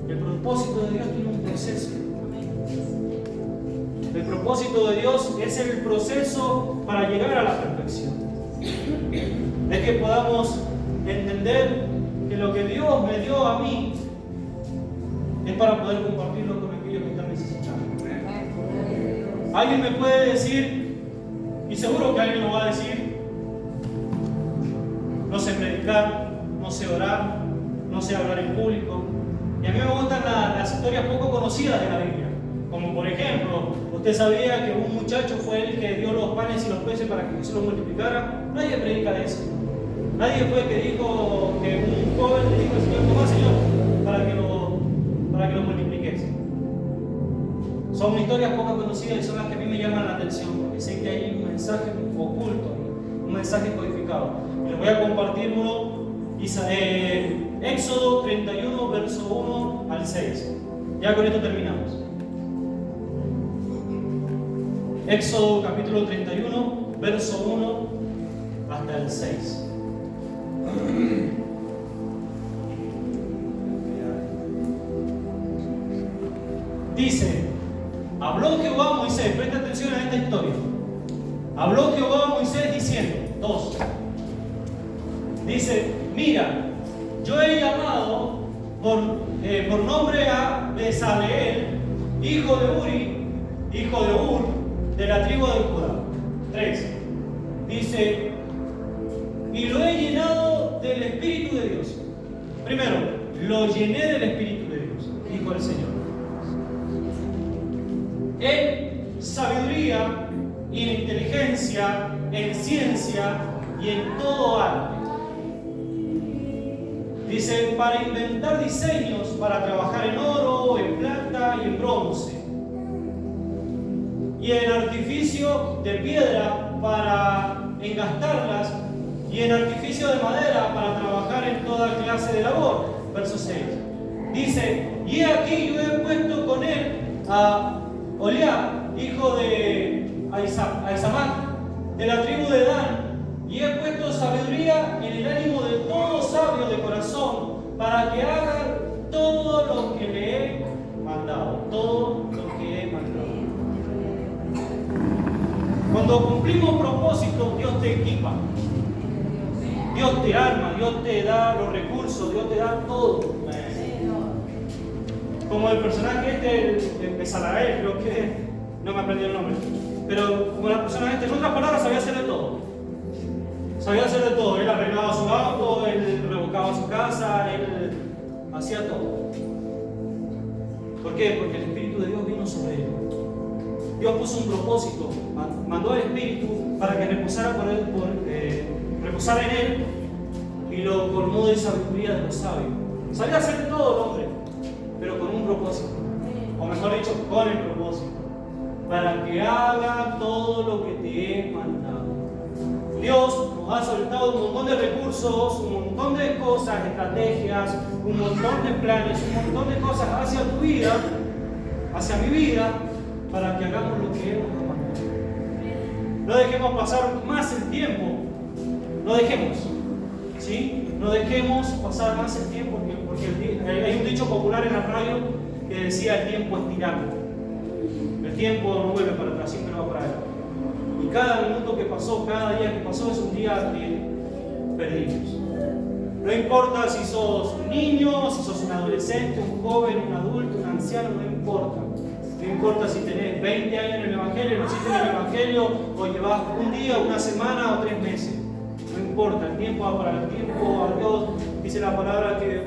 A: el propósito de Dios tiene un proceso. El propósito de Dios es el proceso para llegar a la perfección. Es que podamos entender que lo que Dios me dio a mí es para poder compartirlo con aquellos que están necesitando. Alguien me puede decir, y seguro que alguien lo va a decir: no sé predicar, no sé orar, no sé hablar en público. Y a mí me gustan las historias poco conocidas de la Biblia. Como por ejemplo, usted sabía que un muchacho fue el que dio los panes y los peces para que Jesús los multiplicara. Nadie predica de eso. Nadie fue que dijo que un joven le dijo al Señor: toma, Señor, para que lo multipliques. Son historias poco conocidas y son las que a mí me llaman la atención, porque sé que hay un mensaje oculto, un mensaje codificado. Y les voy a compartir uno, Éxodo 31, verso 1 al 6. Ya con esto terminamos. Éxodo capítulo 31, verso 1 hasta el 6. Dice: habló Jehová a Moisés, presta atención a esta historia. Habló Jehová a Moisés diciendo, 2. Dice: mira, yo he llamado por nombre a Bezaleel, hijo de Uri, hijo de Ur, de la tribu de Judá. 3. Dice, y lo he llenado del Espíritu de Dios. Primero, lo llené del Espíritu de Dios, dijo el Señor. En sabiduría y en inteligencia, en ciencia y en todo arte. Dice, para inventar diseños, para trabajar en oro, en plata y en bronce. Y en artificio de piedra para engastarlas, y en artificio de madera para trabajar en toda clase de labor. Verso 6. Dice, y he aquí yo he puesto con él a Oliab, hijo de Ahisamach, de la tribu de Dan, y he puesto sabiduría en el ánimo de todo sabio de corazón, para que haga todo lo que le he mandado. Todo lo que he mandado. Cuando cumplimos propósitos, Dios te equipa. Dios te arma, Dios te da los recursos, Dios te da todo. Como el personaje de Bezaleel, creo que no me aprendí el nombre. Pero como la persona en otras palabras, sabía hacer de todo. Sabía hacer de todo. Él arreglaba su auto, él revocaba su casa, él hacía todo. ¿Por qué? Porque el Espíritu de Dios vino sobre él. Dios puso un propósito, mandó al Espíritu para que reposara reposara en él, y lo colmó de sabiduría de los sabios. Sabía hacer de todo el hombre, pero con un propósito, o mejor dicho, con el propósito, para que haga todo lo que te he mandado. Dios nos ha soltado un montón de recursos, un montón de cosas, estrategias, un montón de planes, un montón de cosas hacia tu vida, hacia mi vida, para que hagamos lo que hemos mandado. No dejemos pasar más el tiempo. No dejemos, ¿sí? No dejemos pasar más el tiempo, porque hay un dicho popular en la radio que decía: el tiempo es tirano. El tiempo no vuelve para atrás, siempre va para adelante. Y cada minuto que pasó, cada día que pasó es un día que perdimos. No importa si sos un niño, si sos un adolescente, un joven, un adulto, un anciano, no importa. No importa si tenés 20 años en el Evangelio, naciste en el Evangelio, o llevas un día, una semana o 3 meses. No importa, el tiempo va para el tiempo. A Dios dice la palabra que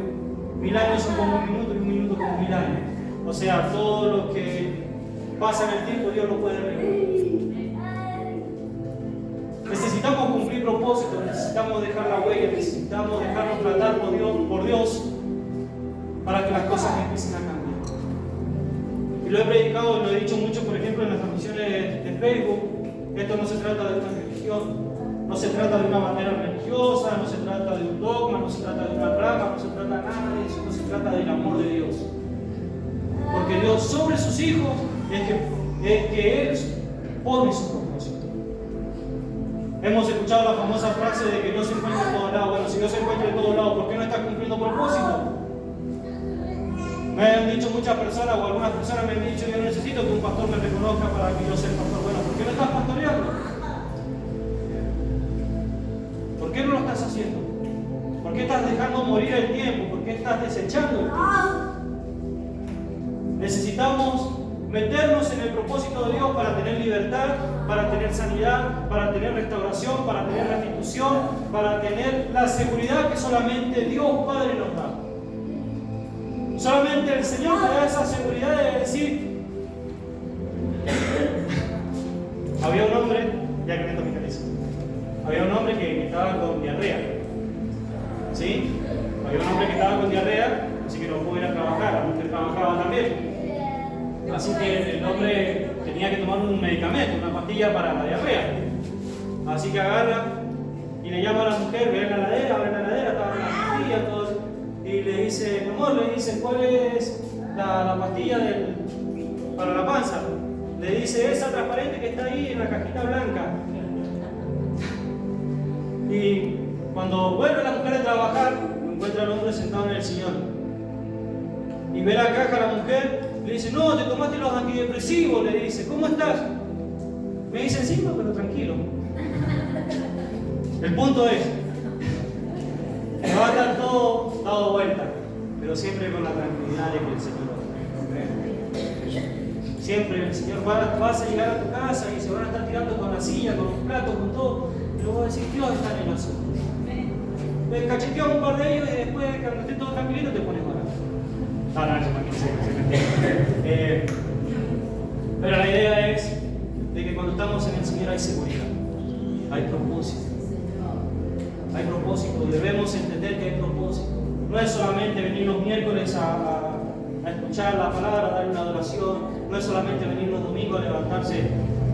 A: 1000 años son como un minuto y un minuto como 1000 años. O sea, todo lo que pasa en el tiempo, Dios lo puede arreglar. Necesitamos cumplir propósitos, necesitamos dejar la huella, necesitamos dejarnos tratar por Dios para que las cosas empiecen a cambiar. Y lo he predicado, lo he dicho mucho, por ejemplo, en las transmisiones de Facebook. Esto no se trata de una religión. No se trata de una bandera religiosa, no se trata de un dogma, no se trata de una rama, no se trata nada de eso, no se trata del amor de Dios. Porque Dios sobre sus hijos es que Él pone su propósito. Hemos escuchado la famosa frase de que Dios se encuentra en todos lados. Bueno, si Dios se encuentra en todos lados, ¿por qué no está cumpliendo propósito? Me han dicho muchas personas, o algunas personas me han dicho: yo necesito que un pastor me reconozca para que yo sea el pastor. Bueno, ¿por qué no estás pastoreando? ¿Por qué no lo estás haciendo? ¿Por qué estás dejando morir el tiempo? ¿Por qué estás desechando el tiempo? Necesitamos meternos en el propósito de Dios para tener libertad, para tener sanidad, para tener restauración, para tener restitución, para tener la seguridad que solamente Dios Padre nos da. Solamente el Señor te da esa seguridad de decir. Había un hombre, ya que me toca mi cabeza. Había un hombre que estaba con diarrea. ¿Sí? Había un hombre que estaba con diarrea, así que no pudo ir a trabajar. La mujer trabajaba también. Así que el hombre tenía que tomar un medicamento, una pastilla para la diarrea. Así que agarra y le llama a la mujer: ve a la heladera, estaba la pastilla, todo. Y le dice: mi amor, le dice, ¿cuál es la pastilla para la panza? Le dice: esa transparente que está ahí en la cajita blanca. Y cuando vuelve la mujer a trabajar, encuentra al hombre sentado en el sillón. Y ve la caja a la mujer, le dice: no, te tomaste los antidepresivos. Le dice: ¿cómo estás? Me dice: encima, pero tranquilo. El punto es que va a estar todo dado vuelta, pero pero siempre con la tranquilidad de que el Señor obra. Siempre el Señor vas a llegar a tu casa y se van a estar tirando con la silla, con los platos, con todo, y luego vas a decir, Dios está en el asunto. Cacheteas un par de ellos y después, cuando esté todo tranquilito, te pones a orar. Pero la idea es de que cuando estamos en el Señor hay seguridad, hay propósito. Hay propósito, debemos entender que hay propósito. No es solamente venir los miércoles a escuchar la palabra, a dar una adoración, no es solamente venir los domingos a levantarse,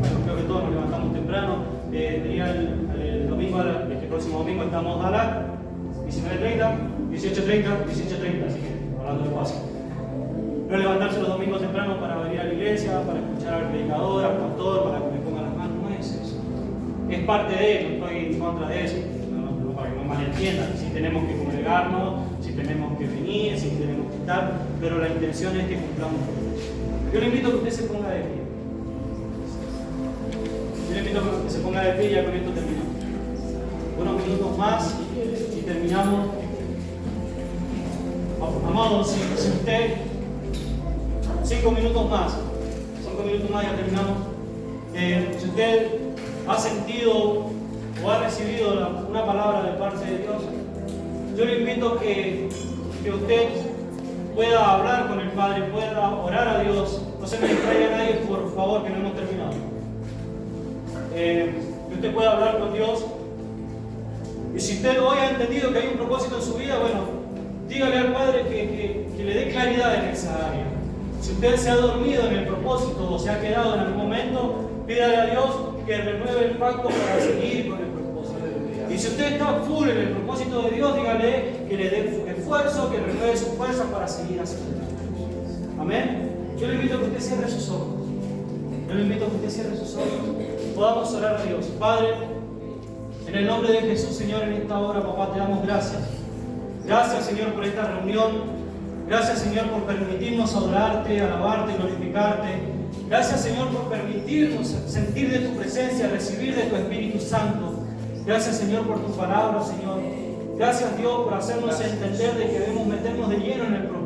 A: bueno, creo que todos nos levantamos temprano, venir el domingo, este próximo domingo estamos a las 19:30, 18:30, 18:30, así que hablando de paso. No levantarse los domingos temprano para venir a la iglesia, para escuchar al predicador, al pastor, para que me ponga las manos, no es eso. Es parte de eso, no estoy en contra de eso, no, para que no malentiendan, si tenemos que congregarnos, si tenemos que venir, si tenemos que estar, pero la intención es que cumplamos. Yo le invito a que usted se ponga de pie. Yo le invito a que usted se ponga de pie y ya con esto terminamos. Unos minutos más y terminamos. Amado, si usted, 5 minutos más ya terminamos. Si usted ha sentido o ha recibido una palabra de parte de Dios, yo le invito a que usted pueda hablar con el Padre, pueda orar a Dios. No se me distraiga nadie, por favor, que no hemos terminado. Que usted pueda hablar con Dios. Y si usted hoy ha entendido que hay un propósito en su vida, bueno, dígale al Padre que le dé claridad en esa área. Si usted se ha dormido en el propósito o se ha quedado en algún momento, pídale a Dios que renueve el pacto para seguir con el propósito. Y si usted está full en el propósito de Dios, dígale que le dé esfuerzo, que renueve su fuerza para seguir hacia adelante. Amén. Yo le invito a que usted cierre sus ojos. Podamos orar a Dios. Padre, en el nombre de Jesús, Señor, en esta hora, papá, te damos gracias. Gracias, Señor, por esta reunión. Gracias, Señor, por permitirnos adorarte, alabarte, glorificarte. Gracias, Señor, por permitirnos sentir de tu presencia, recibir de tu Espíritu Santo. Gracias, Señor, por tu palabra, Señor. Gracias, Dios, por hacernos entender de que debemos meternos de lleno en el propósito